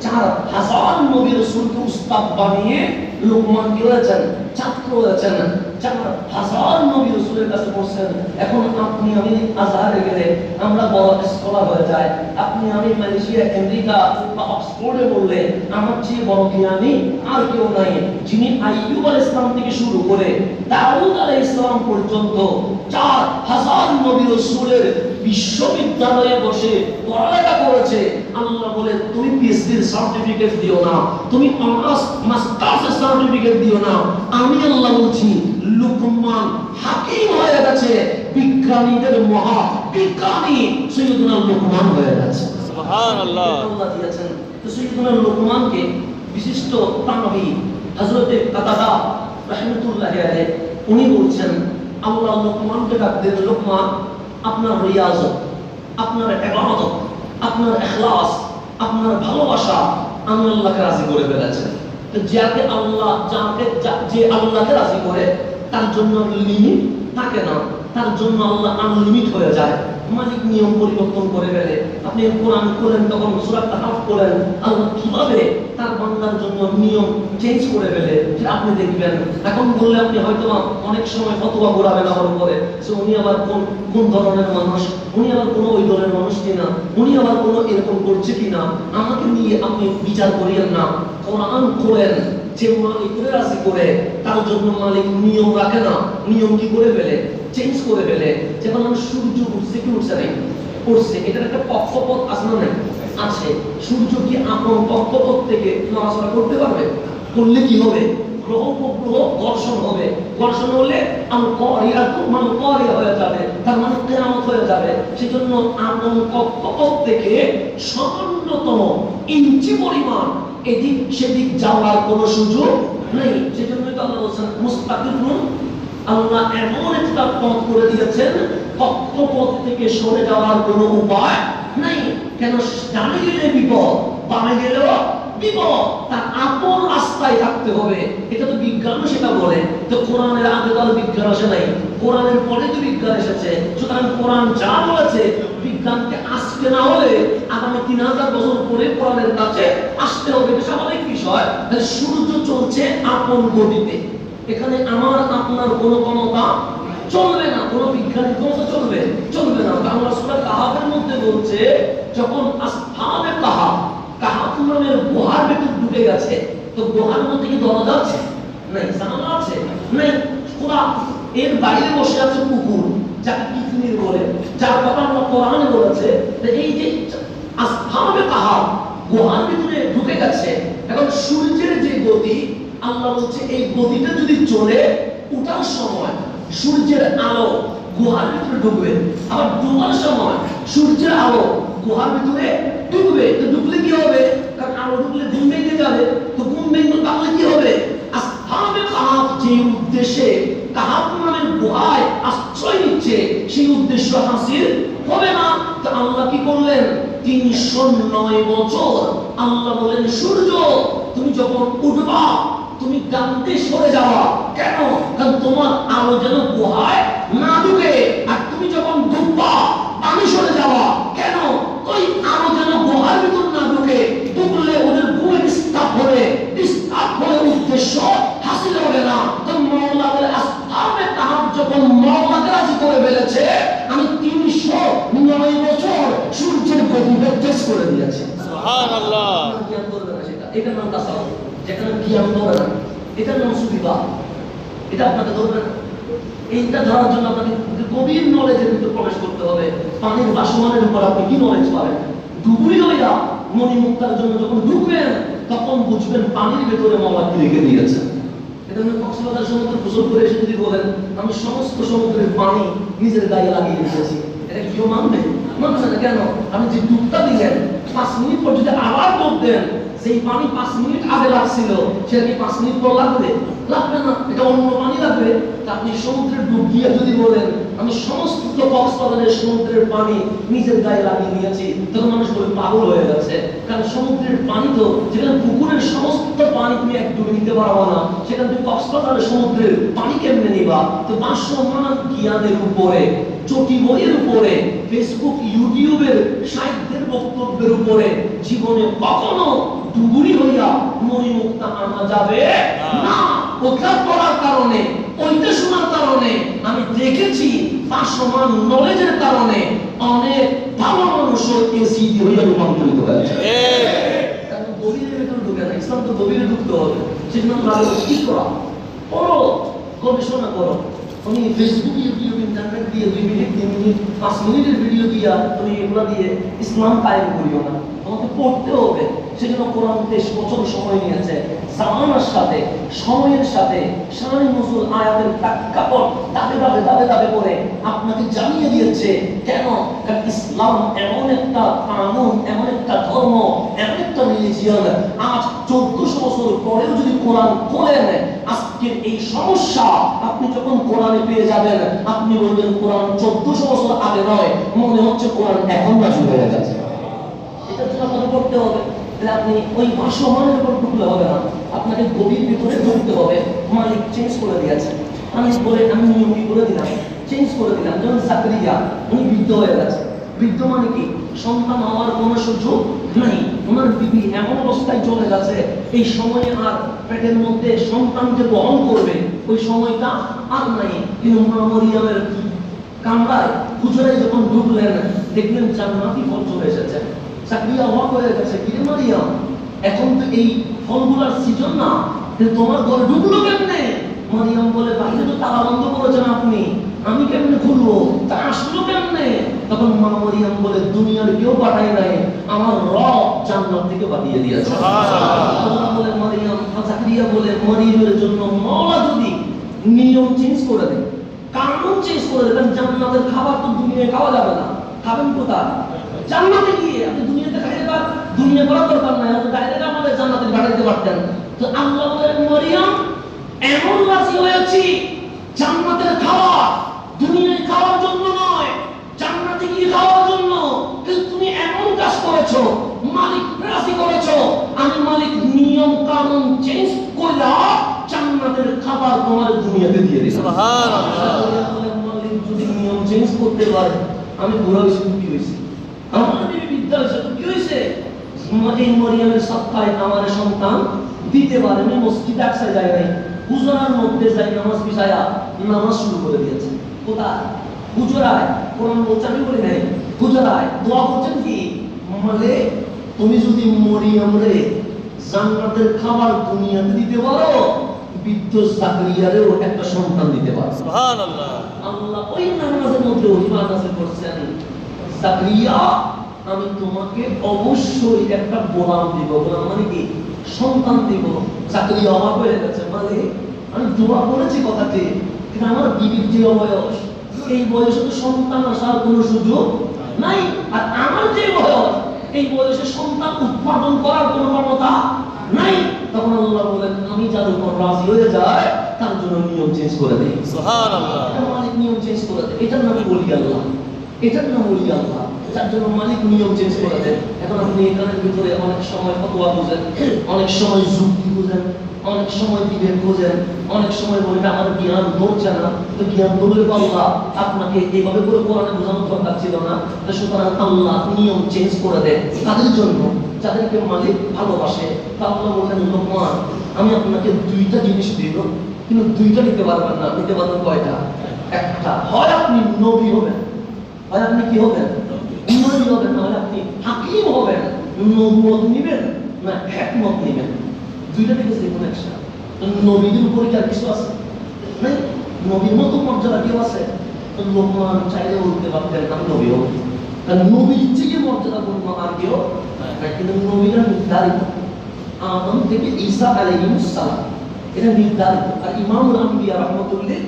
4000 নবী রাসূলকে উস্তাদ বানিয়ে লুকমান কি হয়েছেন, ছাত্র হয়েছেন। 4000 নবী রাসূলের কাছে পড়ছেন। এখন আপনি আমি আজহারে গেলে আমরা বড় স্কলার হয়ে যায়। আপনি আমি মালয়েশিয়া, আমেরিকা বা অক্সফোর্ডে বললে আমার চেয়ে বড় জ্ঞানী আর কেউ নাই। যিনি আইয়ুব আলাইহিস সালাম থেকে শুরু করে দাউদ আলাইহিস সালাম পর্যন্ত 4000 নবী রাসূলের বিশ্ববিদ্যালয়ে বসে পড়ালেখা করেছে। আল্লাহ বলে তুমি পিএইচডির সার্টিফিকেট দিও না, তুমি অনার্স মাস্টার্সের সার্টিফিকেট দিও না। আমি আল্লাহ বলছি লুকমান হাকিম হয়ে গেছে, বিজ্ঞানীদের মহা বিজ্ঞানী সৈয়দনা লুকমান হয়ে গেছে। সুবহানাল্লাহ। আল্লাহ দিয়েছেন। তো সৈয়দনা লুকমানকে বিশিষ্ট তানবী হযরত কাতাদা রাহমাতুল্লাহি আলাইহি উনি বলছেন, আল্লাহ লুকমানকে ডাকতেন, লুকমান আপনার রিয়াজত, আপনার ইবাদত, আপনার ইখলাস, আপনার ভালোবাসা আমি আল্লাহকে রাজি করে ফেলেছেন। তো যাকে আল্লাহ যে আল্লাহকে রাজি করে তার জন্য লিমিট থাকে না, তার জন্য আল্লাহ আনলিমিট হয়ে যায়। মালিক নিয়ম পরিবর্তন করে ফেলে। আপনি কোরআন করেন, তখন সূরা কাহফ করেন, আল্লাহ কিভাবে তার বান্দার জন্য নিয়ম চেঞ্জ করে ফেলে সেটা আপনি দেখবেন। এখন বললে আপনি হয়তো অনেক সময় ফতোয়া ঘোরাবেন আমার উপরে, যে উনি আবার কোন ধরনের মানুষ, উনি আবার কোনো ওই ধরনের মানুষ কিনা, উনি আবার কোনো এরকম করছে কিনা, আমাকে নিয়ে আপনি বিচার করিয়েন না। কোরআন করেন, যে মালিকের রাজি করে তার জন্য মালিক নিয়ম রাখে না, নিয়ম কি করে ফেলে, চেঞ্জ করে ফেলে। যেমন সূর্য উঠছে কি উঠছে নাই, উঠছে, এটার একটা কক্ষপথ আছে না নাই, আছে। সূর্য কি আপন কক্ষপথ থেকে নড়াচড়া করতে পারবে? করলে কি হবে? গ্রহ উপগ্রহ ঘর্ষণ হবে, ঘর্ষণ হলে হয়ে যাবে, তার মানে কিয়ামত হয়ে যাবে। সেজন্য আপন কক্ষপথ থেকে সামান্যতম ইঞ্চি পরিমাণ এদিক সেদিক যাওয়ার কোনো সুযোগ নেই। সেজন্য তো আল্লাহ বলেছেন মুস্তাকিমুন, আল্লাহ এমন একটা পথ করে দিয়েছেন কক্ষপথ থেকে সরে যাওয়ার কোনো উপায় নাই। কেন? ডানে গেলে বিপদ, বামে গেলেও বিপদ, তার আপন রাস্তায় থাকতে হবে। এটা তো বিজ্ঞান সেটা বলে। তো কোরআনের আগে তো বিজ্ঞান আসে নাই, কোরআনের পরে তো বিজ্ঞান এসেছে। সুতরাং কোরআন যা বলেছে বিজ্ঞানকে আসতে না হলে আগামী 3000 বছর পরে কোরআনের কাছে আসতে হবে, এটা স্বাভাবিক বিষয়। তাহলে সূর্য চলছে আপন গতিতে, এখানে আমার আপনার কোনো ক্ষমতা চলবে না, কোনো বিজ্ঞানী ক্ষমতা চলবে না। আল্লাহ সূরা কাহফের মধ্যে বলছে, যখন আসহাবে কাহফ নামের গুহার ভিতর ঢুকে গেছে, তো গুহার মধ্যে কি দরজা আছে? নাই। জানালা আছে? নাই। খোলা। এর বাইরে বসে আছে কুকুর, যাকে কিতমির বলে, যার কথা আল্লাহ কোরআনে বলেছে। এই যে আসহাবে কাহফ গুহার ভিতরে ঢুকে গেছে, এখন সূর্যের যে গতি, আল্লাহ বলছে এই গতিটা যদি চলে, ওঠার সময় সূর্যের আলো গুহার ভিতরে ঢুকবে, আবার ডুবার সময় সূর্যের আলো গুহার ভিতরে ঢুকবে। তো ঢুকলে কি হবে? কারণ আলো ঢুকলে ঘুম ভেঙে যাবে, তো ঘুম ভেঙে তাহলে কি হবে? আসহাবে কাহফ যে উদ্দেশ্যে কাহফ নামের গুহায় আশ্রয় নিচ্ছে, সেই উদ্দেশ্য হাসিল হবে না। তো আল্লাহ কি করলেন? 309 বছর আল্লাহ বলেন, সূর্য তুমি যখন উঠবা তুমি ডানতে সরে যাওয়া। কেন? কারণ তোমার আলো যেন গুহায় না ঢুকে। আর তুমি যখন ডুববা পানি সরে যাওয়া। কেন? ওই আরো যেন গুহার ভিতর না ঢুকে, ঢুকলে ওদের ঘুমে ডিস্টার্ব হলে উদ্দেশ্য হাসিল হবে না। তো মওলা বলে আসহাবে কাহাফ যখন মওলাকে রাজি করে ফেলেছে, আমি 309 বছর সূর্যের গতিবেগ টেস্ট করে দিয়েছি। সুবহানাল্লাহ। জ্ঞান করবে না সেটা, এটার নাম তাসাউফ। যেখানে জ্ঞান করবে না, এটার নাম সুফিবাদ। এটা আপনাকে ধরবে না। এইটা ধরার জন্য আপনাকে গভীর নলেজের ভিতরে প্রবেশ করতে হবে। পানির ভাসমানের উপর আপনি কি নলেজ পাবেন? ডুবুরি হইয়া মণিমুক্তার জন্য যখন ঢুকবেন, তখন বুঝবেন পানির ভেতরে মওলা কি রেখে দিয়েছে। এটা আমি কক্সবাজার সমুদ্রে গোসল করে এসে যদি বলেন আমি সমস্ত সমুদ্রের পানি নিজের গায়ে লাগিয়ে দিয়েছি, এটা কেউ মানবে? মানবে না। কেন? আপনি যে ডুবটা দিলেন 5 মিনিট পর যদি আবার ডুব দেন, সেই পানি 5 মিনিট আগে লাগছিল, সেটা কি 5 মিনিট পর লাগবে? লাগবে না। এটা অন্য পানি লাগবে। তা আপনি সমুদ্রে ডুব দিয়ে যদি বলেন আমি সমস্ত কক্সবাজারের সমুদ্রের পানি নিজের গায়ে লাগিয়ে নিয়েছি, তখন মানুষ বলে পাগল হয়ে যাচ্ছে। কারণ সমুদ্রের পানি তো, যেখানে পুকুরের সমস্ত পানি তুমি এক ডুবে নিতে পারবো না, সেখানে তুমি কক্সবাজারের সমুদ্রের পানি কেমনে নিবা? তো ভাসমান জ্ঞানের উপরে, চটি বইয়ের উপরে, ফেসবুক ইউটিউবের সাহিত্যের বক্তব্যের উপরে জীবনে কখনো ডুবুরি হইয়া মণিমুক্তা আনা যাবে না। ওটা পড়ার কারণে, ওইটা শোনার কারণে আমি দেখেছি, ভাসমান নলেজের কারণে অনেক ভালো মানুষও এসিডি হইয়া রূপান্তরিত হয়েছে। কারণ গভীরের ভেতরে ঢুকে না। ইসলাম তো গভীরে ঢুকতে হবে। সেজন্য আমরা কি করা, পড়ো, গবেষণা করো। তুমি ফেসবুক, ইউটিউব, ইন্টারনেট দিয়ে 2 মিনিট, 3 মিনিট, 5 মিনিটের ভিডিও দিয়া তুমি এগুলা দিয়ে ইসলাম কায়েম করিও না। তোমাকে পড়তে হবে। সেজন্য কোরআন 23 বছর সময় নিয়েছে। জামানার সাথে, সময়ের সাথে শানে নজুল আয়াতের প্রেক্ষাপট দাবে দাবে দাবে দাবে করে আপনাকে জানিয়ে দিয়েছে। কেন? কারণ ইসলাম এমন একটা কানুন, এমন একটা ধর্ম, এমন একটা রিলিজিয়ন, আজ 1400 বছর পরেও যদি কোরআন খোলেন, আজকের এই সমস্যা আপনি যখন কোরআনে পেয়ে যাবেন, আপনি বলবেন কোরআন 1400 বছর আগে নয়, মনে হচ্ছে কোরআন এখন নাযিল হয়ে গেছে। এটার জন্য আপনাকে পড়তে হবে। তাহলে আপনি ওই ভাসমানের উপর ঢুকলে হবে না, আপনাকে গভীর ভিতরে ঢুকতে হবে। মালিক চেঞ্জ করে দিয়েছে। আমি নিয়ম কি করে দিলাম, চেঞ্জ করে দিলাম। যেমন জাকারিয়া, উনি বৃদ্ধ হয়ে গেছে। বৃদ্ধ মানে কি? সন্তান হওয়ার কোনো সুযোগ নাই। ওনার বিবি এমন অবস্থায় চলে গেছে, এই সময়ে আর পেটের মধ্যে সন্তানকে বহন করবে ওই সময়টা আর নাই। কিন্তু মা মরিয়মের কামরায়, হুজরায় যখন ঢুকলেন, দেখলেন জান্নাতি ফল চলে এসেছে। জাকারিয়া অবাক হয়ে গেছে, কি রে মারিয়াম, এখন তো এই ফলগুলোর সিজন না, তোমার ঘরে ঢুকলো কেমনে? মারিয়াম বলে, বাইরে তো তালা বন্ধ করেছেন আপনি, আমি কেমনে খুলবো, তা আসলো কেমনে? তখন মা মারিয়াম বলে, দুনিয়ার কেউ পাঠায় নাই, আমার রব জান্নাত থেকে পাঠিয়ে দিয়েছে। আল্লাহ বলে মারিয়াম, জাকারিয়া বলে মারিয়ামের জন্য মওলা যদি নিয়ম চেঞ্জ করে দেয়, কানুন চেঞ্জ করে দেবেন, জান্নাতের খাবার তো দুনিয়ায় খাওয়া যাবে না, খাবেন কোথায়? জান্নাতে গিয়ে। আপনি দুনিয়াতে খাইতে পারেন, দুনিয়া করার দরকার নাই, আপনি ডাইরেক্ট আমাদের জান্নাতে পাঠাইতে পারতেন। তো আল্লাহ বলেন, মারিয়াম এমন রাজি হয়েছি জান্নাতের খাবার দুনিয়ায় খাওয়ার জন্য নয়, জান্নাতে গিয়ে খাওয়ার জন্য। কিন্তু তুমি এমন কাজ করেছো, মালিক রাজি করেছো, আমি মালিক নিয়ম কানুন চেঞ্জ করে জান্নাতের খাবার তোমার দুনিয়াতে দিয়ে দিই। সুবহানাল্লাহ। মালিক যদি নিয়ম চেঞ্জ করতে পারে, আমি বুড়া হয়েছি, কি হয়েছে? আমার বিবি বিদ্যা হয়েছে, কি হয়েছে? এই মরিয়মের সত্তায় আমার সন্তান দিতে পারেন। মসজিদে একসাথে যায় নাই, হুজরার মধ্যে যাই নামাজ বিছায়া নামাজ শুরু করে দিয়েছে। কোথায়? হুজরায়। কোরআন বলছে, আমি বলি নাই, হুজরায় দোয়া করছেন কি? মানে তুমি যদি মরিয়ম রে জান্নাতের খাবার দুনিয়াতে দিতে পারো, বৃদ্ধ জাকারিয়ারেও একটা সন্তান দিতে পারো। সুবহানাল্লাহ। আল্লাহ ওই নামাজের মধ্যে ওহিমা নাযিল করছেন, জাকারিয়া আমি তোমাকে অবশ্যই একটা গোলাম দিব। গোলাম মানে কি? সন্তান দিব। জাকারিয়া অবাক হয়ে গেছে, মানে আমি দোয়া করেছি কথাতে, কিন্তু আমার বিবির যে বয়স, এই বয়সে তো সন্তান আসার কোনো সুযোগ নাই, আর আমার যে বয়স, এই বয়সে সন্তান উৎপাদন করার কোনো ক্ষমতা নাই। তখন আল্লাহ বলেন, আমি যার উপর রাজি হয়ে যায় তার জন্য নিয়ম চেঞ্জ করে দেই। সুবহানাল্লাহ। মালিক নিয়ম চেঞ্জ করে দেয়। এটার নামই ওলি আল্লাহ, এটার নাম ওলি আল্লাহ। যার জন্য মালিক নিয়ম চেঞ্জ করে দেন। এখন আপনি এখানের ভিতরে অনেক সময় ফতোয়া বুঝেন, অনেক সময় যুক্তি বুঝেন, অনেক সময় বিবেক বোঝেন, অনেক সময় বলতে আমার জ্ঞান ধরছে না, তো জ্ঞান ধরলে আল্লাহ আপনাকে এইভাবে করে কোরআনে বোঝানোর দরকার ছিল না। তো সুতরাং আল্লাহ নিয়ম চেঞ্জ করে দেন তাদের জন্য যাদেরকে মালিক ভালোবাসে। তা আল্লাহ বললেন, লোকমান আমি আপনাকে দুইটা জিনিস দিব, কিন্তু দুইটা নিতে পারবেন না। নিতে পারবেন কয়টা? একটা, হয় আপনি নবী হবেন, হয় আপনি কি হবেন? নবী হবেন, নাহলে আপনি হাকিম হবেন। নবুয়ত নিবেন না হিকমত নিবেন, দুইটা থেকে যে কোনো একটা। নবীদের উপরে কি আর কিছু আছে? নাই। নবীর মতো মর্যাদা কেউ আছে? লোকমান চাইলে বলতে পারতেন আমি নবী হব, কারণ নবীর থেকে মর্যাদা পূর্ণ আর কেউ নাই। কিন্তু নবীরা নির্ধারিত, আদম থেকে ঈসা আলাইহিস সালাম, এটা নির্ধারিত। আর ইমামুল আম্বিয়া রাহমাতুল্লাহ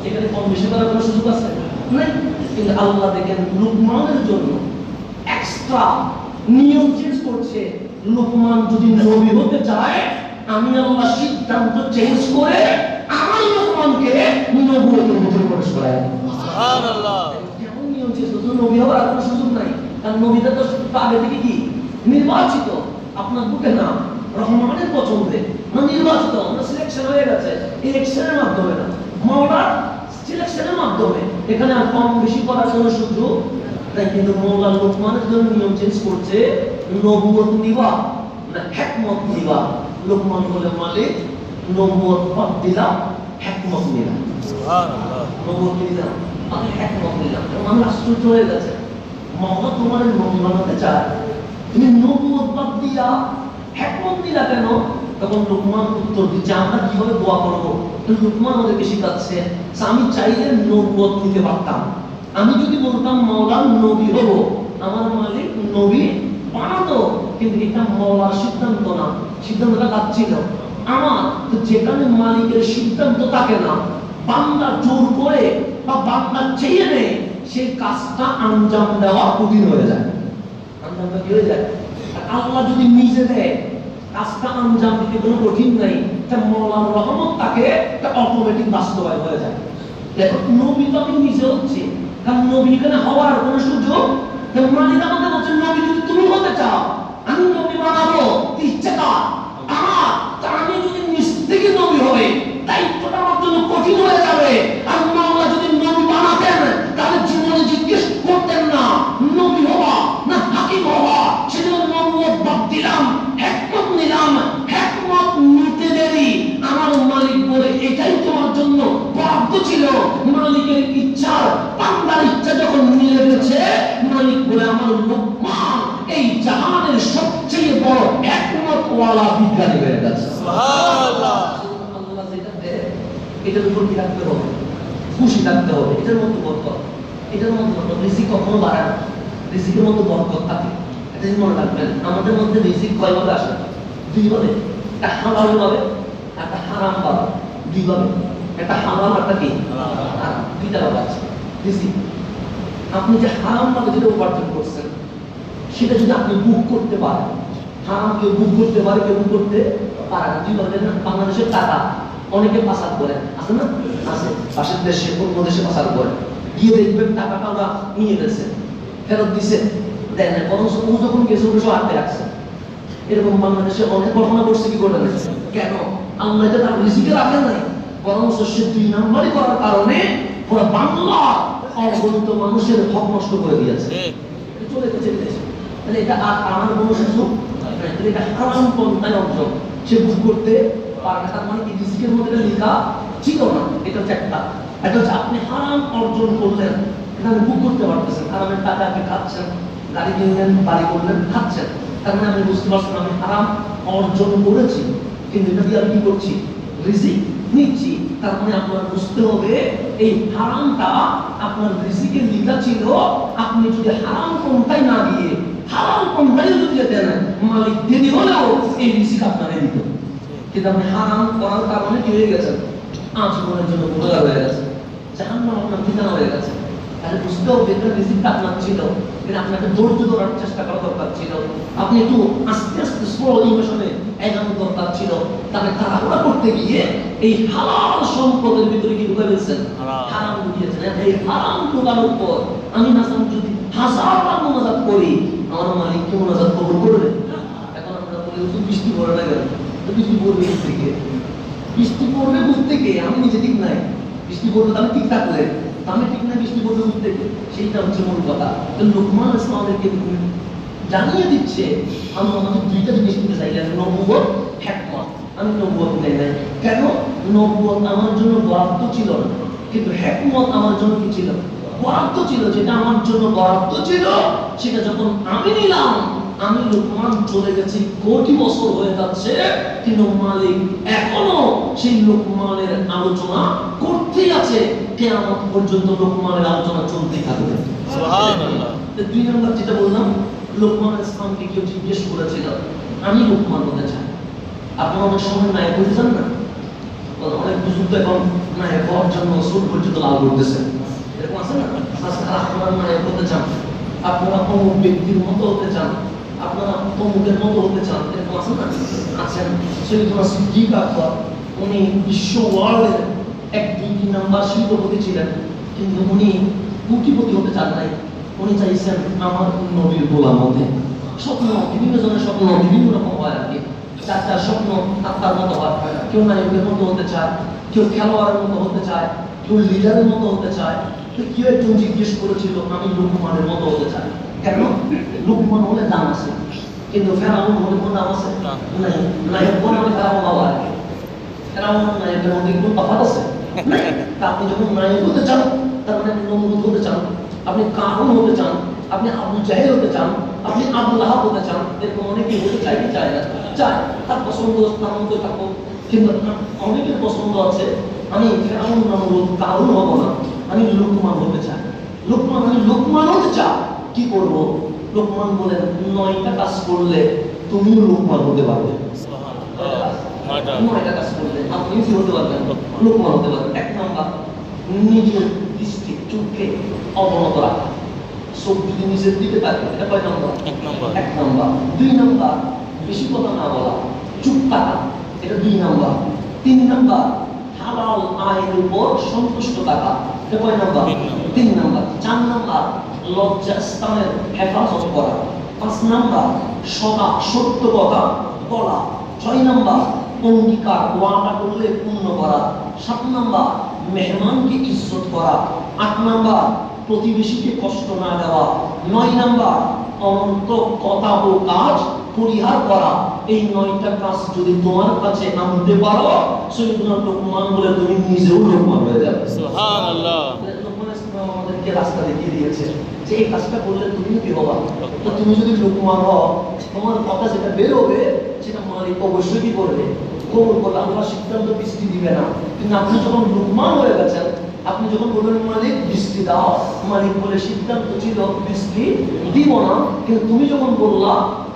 এখানে কম বেশি করার কোনো সুযোগ আছে? নাই। কিন্তু আল্লাহ দেখেন লোকমানের জন্য এক্সট্রা নিয়ম চেঞ্জ করছে। লোকমান যদি নবী হতে চায়, আমি আল্লাহ সিদ্ধান্ত চেঞ্জ করে আমার লোকমানকে নবুয়তের ভিতরে প্রবেশ করায়। সুবহানাল্লাহ। যেমন নিয়ম চেঞ্জ করতে নবী হওয়ার কোনো সুযোগ নাই, কারণ নবীটা তো আগে থেকে কি নির্বাচিত। আপনার বুকে নাম রহমানের পছন্দে না নির্বাচিত, আমরা সিলেকশন হয়ে গেছে। ইলেকশনের মাধ্যমে না, মাওলার সিলেকশনের মাধ্যমে। এখানে আর কম বেশি করার কোনো সুযোগ নাই। কিন্তু মওলা লোকমানের জন্য নিয়ম চেঞ্জ করছে, নবুয়ত নিবা না হিকমত নিবা। লোকমান বলে মালিক নবুয়ত বাদ দিলাম, হিকমত নিলাম। সুবহানাল্লাহ। নবুয়ত নিলাম, আমি হিকমত নিলাম। মানুষ আশ্চর্য হয়ে গেছে, মাওলা তোমার নবী বানাতে চায়, তুমি নবুয়ত বাদ দিয়া হিকমত নিলা কেন? তখন লোকমান উত্তর দিচ্ছে, আমরা কিভাবে দোয়া করবো। লোকমান আমাদেরকে শিখাচ্ছে, আমি চাইলে নবুয়ত নিতে পারতাম। আমি যদি বলতাম মাওলার নবী হবো, আমার মালিক নবী বানাতো, কিন্তু এটা মাওলার সিদ্ধান্ত না। সিদ্ধান্তটা কার ছিল? আমার। তো যেখানে মালিকের সিদ্ধান্ত থাকে না, বান্দা জোর করে বা বান্দা চেয়ে নেয়, সেই কাজটা আঞ্জাম দেওয়া কঠিন হয়ে যায়। আঞ্জামটা কি হয়ে যায়? আর আল্লাহ যদি নিজে দেয়, কাজটা আঞ্জাম দিতে কোনো কঠিন নাই। এটা মাওলার রহমত তাকে অটোমেটিক বাস্তবায়ন হয়ে যায়। দেখো নবী তো আমি নিজে হচ্ছি, কারণ নবী এখানে হওয়ার কোনো সুযোগ। মালিক আমাকে বলছেন, নবী যদি তুমি হতে চাও, আমি নবী বানাবো, ইচ্ছে কার? আমার। তা আমি যদি নিজ থেকে নবী হই, দায়িত্বটা আমার জন্য কঠিন হয়ে যাবে। আর মাওলা যদি নবী বানাতেন, তাহলে জীবনে জিজ্ঞেস করতেন না নবী হওয়া না হাকিম হওয়া। সেজন্য নবুয়ত বাদ দিলাম, হিকমত নিলাম। হিকমত নিতে দেরি, আমার মালিক বলে এটাই তোমার জন্য বরাদ্দ ছিল। মালিকের ইচ্ছার বান্দার ইচ্ছা যখন মিলে গেছে, মালিক বলে আমার লোকমান এই জাহানের সবচেয়ে বড় হিকমত ওয়ালা বিজ্ঞানী হয়ে গেছে। সুবহানাল্লাহ। আল্লাহ যেটা দেয়, এটার উপর কি রাখতে হবে? খুশি থাকতে হবে। এটার মধ্যে বরকত, এটার মধ্যে বরকত। রিজিক কখনো বাড়ায় না, রিজিকের মধ্যে বরকত থাকে। এটা মনে রাখবেন, আমাদের মধ্যে রিজিক কয়ভাবে আসে? দুইভাবে। একটা হালাল ভাবে, একটা হারাম ভাবে। দুইভাবে, একটা হালাল একটা কি হারাম। দুইটা ভাবে আছে রিজিক। আপনি যে হারাম ভাবে যেটা উপার্জন করছেন, সেটা যদি আপনি বুক করতে পারেন, হারাম কেউ বুক করতে পারে, কেউ বুক করতে পারে না। দুইভাবে। বাংলাদেশের টাকা অনেকে পাচার করে, আছে না? আছে। পাশের দেশে, অন্য দেশে পাচার করে, গিয়ে দেখবেন টাকাটা ওরা নিয়ে গেছে, ফেরত দিছে, দেয় না। বরং ও যখন গেছে ওটা সব হাতে রাখছে। এরকম বাংলাদেশে অনেক ঘটনা ঘটছে। কি করে গেছে? কেন? আল্লাহ এটা তার রিজিকে রাখেন নাই, বরং সে 2 নাম্বারই করার কারণে ওরা বাংলা অগণিত মানুষের হক নষ্ট করে দিয়েছে। চলে গেছে বিদেশে। তাহলে এটা আর আমার কোনো সুযোগ নাই। এটা হারাম পন্থায় অর্জন, সে বুক করতে পারে না। তার মানে কি রিজিকের মধ্যে লেখা ছিল না। এটা হচ্ছে একটা। এটা হচ্ছে আপনি হারাম অর্জন করলেন, এটা আপনি বুক করতে পারতেছেন। হারামের টাকা আপনি খাচ্ছেন, গাড়ি কিনলেন, বাড়ি করলেন, খাচ্ছেন। তার মানে আপনি বুঝতে পারছেন আমি হারাম অর্জন করেছি, কিন্তু এটা দিয়ে আমি কি করছি? রিজিক নিচ্ছি। তার মানে আপনার বুঝতে হবে এই হারামটা আপনার রিজিকের লিখা ছিল। আপনি যদি হারাম পন্থায় না দিয়ে হালাল পন্থায় যদি দেন, মালিক দেরি হলেও এই রিজিক আপনারে দিত। কিন্তু আপনি হারাম করার কারণে কি হয়ে গেছেন? আজীবনের জন্য বোঝা হয়ে গেছে, জাহান্নাম আপনার ঠিকানা হয়ে গেছে। তাহলে বুঝতে হবে এটা রিজিকটা আপনার ছিল, কিন্তু আপনাকে ধৈর্য ধরার চেষ্টা করা দরকার ছিল। আপনি একটু আস্তে আস্তে স্লো ইমোশনে এগানো দরকার ছিল। তাহলে তাড়াহুড়া করতে গিয়ে এই হালাল সম্পদের ভিতরে কি ঢুকে ফেলছেন? হারাম ঢুকিয়েছেন। এই হারাম ঢোকানোর পর আমি না যদি হাজারবার মোনাজাত করি, আমার মালিক কি মোনাজাত কবুল করবে? এখন আমরা বলি তো বৃষ্টি পড়ে না কেন? তো বৃষ্টি পড়বে কোথা থেকে? বৃষ্টি পড়বে কোথা থেকে? আমি নিজে ঠিক নাই, বৃষ্টি পড়বে তাহলে ঠিক থাকলে আমি ঠিক নাই, বৃষ্টি পড়বে কোথা থেকে? সেইটা হচ্ছে মূল কথা। লোকমান ইসলামকে জানিয়ে দিচ্ছে আমি আমাদের দুইটা জিনিস দিতে চাই, নবুয়ত, হিকমত। আমি নবুয়ত নেই নাই কেন? নবুয়ত আমার জন্য বরাদ্দ ছিল না, কিন্তু হিকমত আমার জন্য কি ছিল? বরাদ্দ ছিল। যেটা আমার জন্য বরাদ্দ ছিল সেটা যখন আমি নিলাম, আমি লোকমান চলে গেছি, কোটি বছর হয়ে যাচ্ছে, কিন্তু মালিক এখনো সেই লোকমানের আলোচনা করতেই আছে, কিয়ামত পর্যন্ত লোকমানের আলোচনা চলতেই থাকবে। সুবহানাল্লাহ। দুই নম্বর যেটা বললাম, লোকমান ইসলামকে কেউ জিজ্ঞেস করেছিল আমি লোকমান হতে চাই। আপনারা অনেক সময় নায়ক হতে চান না? অনেক বুজুর্গ এখন নায়ক হওয়ার জন্য সুর পর্যন্ত লাভ করতেছেন, এরকম আছে না? আজকাল আপনারা নায়ক হতে চান, আপনারা অমুক ব্যক্তির মতো হতে চান, আপনারা অমুকের মতো হতে চান, এরকম আছে না? আছেন। সৈয়দনা সিদ্দিক আকবর, উনি বিশ্ব ওয়ার্ল্ডের 1-2 নাম্বার শিল্পপতি ছিলেন, কিন্তু উনি কোটিপতি হতে চান নাই। উনি চাইছেন আমার নবীর গোলাম হতে। স্বপ্ন বিভিন্ন জনের স্বপ্ন বিভিন্ন রকম হয় আর কি। চারটা স্বপ্ন আত্মার মতো হয়। কেউ নায়কের মতো হতে চায়, কেউ খেলোয়াড়ের মতো হতে চায়, কেউ লিডারের মতো হতে চায়। তো কেউ একজন জিজ্ঞেস করেছিল আমি লোকমানের মতো হতে চাই। কেন? লোকমান হলে দাম আছে, কিন্তু ফেরাউন হলে কোনো দাম আছে না। নায়ক বলে ফেরাউন বাবা আর কি। ফেরাউন নায়কের মধ্যে কোনো তফাৎ আছে? তা আপনি যখন নায়ক হতে চান, তার মানে আপনি নমরুদ হতে চান, আপনি কারুন হতে চান, আপনি আবু জাহেল হতে চান, আপনি আবু লাহাব হতে চান, এরকম অনেকেই হতে চায় কি চায় না? চায়, তার পছন্দ তার মতো থাকো। কিন্তু অনেকের পছন্দ আছে আমি ফেরাউন নমরুদ কারুন হব না, আমি লোকমান হতে চাই। লোকমান, আমি লোকমান হতে চাই, কি করব? লোকমান বলেন 9টা কাজ করলে তুমিও লোকমান হতে পারবে। সুবহানাল্লাহ। 9টা কাজ করলে আপনি কি হতে পারবেন? লোকমান হতে পারবেন। 1 নাম্বার, নিজের দৃষ্টি চোখকে অবনত রাখা। চোখ যদি নিচের দিকে থাকে, এটা কয় নাম্বার? 1 নম্বর। 1 নাম্বার। 2 নাম্বার, বেশি কথা না বলা, চুপ থাকা, এটা 2 নাম্বার। 3 নাম্বার, হালাল আয়ের উপর সন্তুষ্ট থাকা, এটা কয় নাম্বার? 3 নাম্বার। 4 নাম্বার, লজ্জাস্থানের হেফাজত করা। 5 নাম্বার, সত্য কথা বলা। 6 নাম্বার, অঙ্গীকার ওয়াদা করলে পূর্ণ করা। 7 নাম্বার, মেহমানকে ইজ্জত করা। 8 নাম্বার, প্রতিবেশীকে কষ্ট না দেওয়া। 9 নাম্বার, অনন্ত কথা ও কাজ পরিহার করা। এই 9টা কাজ যদি তোমার কাছে আনতে পারো, সৈয়দনা লোকমান বলে তুমি নিজেও লোকমান হয়ে যাবে। সুবহানাল্লাহ। লোকমান ইসলাম আমাদেরকে রাস্তা দেখিয়ে দিয়েছে যে এই কাজটা করলে তুমি কি হবা। তো তুমি যদি লোকমান হও, তোমার কথা যেটা বের হবে সেটা মালিক অবশ্যই কি করবে? কবুল করবে। আল্লাহ সিদ্ধান্ত বৃষ্টি দিবে না, কিন্তু আপনি যখন লোকমান হয়ে গেছেন, আপনি যখন বলবেন মালিক বৃষ্টি দাও, মালিক বলে সিদ্ধান্ত ছিল বৃষ্টি দিব না, কিন্তু তুমি যখন বললা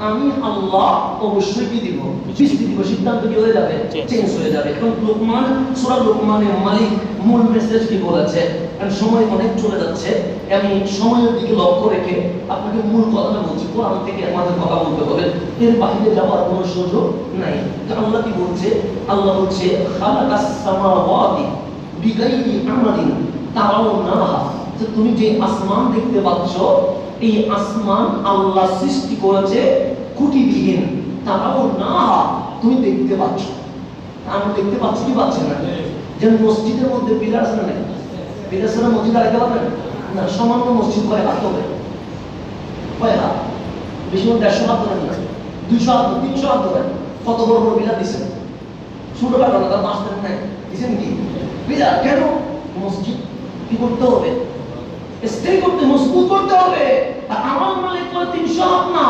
আমি আল্লাহ অবশ্যই কি দিব? বৃষ্টি দিব, সিদ্ধান্ত কি হয়ে যাবে? চেঞ্জ হয়ে যাবে। এবং লোকমান, সূরা লোকমানের মালিক মূল মেসেজ কি বলেছে? কারণ সময় অনেক চলে যাচ্ছে, আমি সময়ের দিকে লক্ষ্য রেখে আপনাকে মূল কথাটা বলছি। কোরআন থেকে আমাদের কথা বলতে হবে, এর বাইরে যাওয়ার কোনো সুযোগ নাই। আল্লাহ কি বলছে? আল্লাহ বলছে খালাকাস সামাওয়াতি বিগাইরি আমাদিন তারাউনাহা, যে তুমি যে আসমান দেখতে পাচ্ছ, এই আসমান আল্লাহ সৃষ্টি করেছে খুঁটিবিহীন। তারাউনাহা, তুমি দেখতে পাচ্ছ। আমরা দেখতে পাচ্ছি কি পাচ্ছি না? যেমন মসজিদের মধ্যে পিলার আছে না? পিলার ছাড়া মসজিদ আগে পাবেন না। সামান্য মসজিদ কয় হাত হবে? কয় হাত? বেশি 150 হাত ধরেন না, 200 হাত, 300 হাত ধরেন। কত বড় বড় পিলার দিচ্ছেন, ছোট কাটা না, তার 5 দিন নাই দিচ্ছেন কি পিলার? কেন? মসজিদ কি করতে হবে? স্টে করতে, মজবুত করতে হবে। আর আমার মালিক বলে 300 হাত না,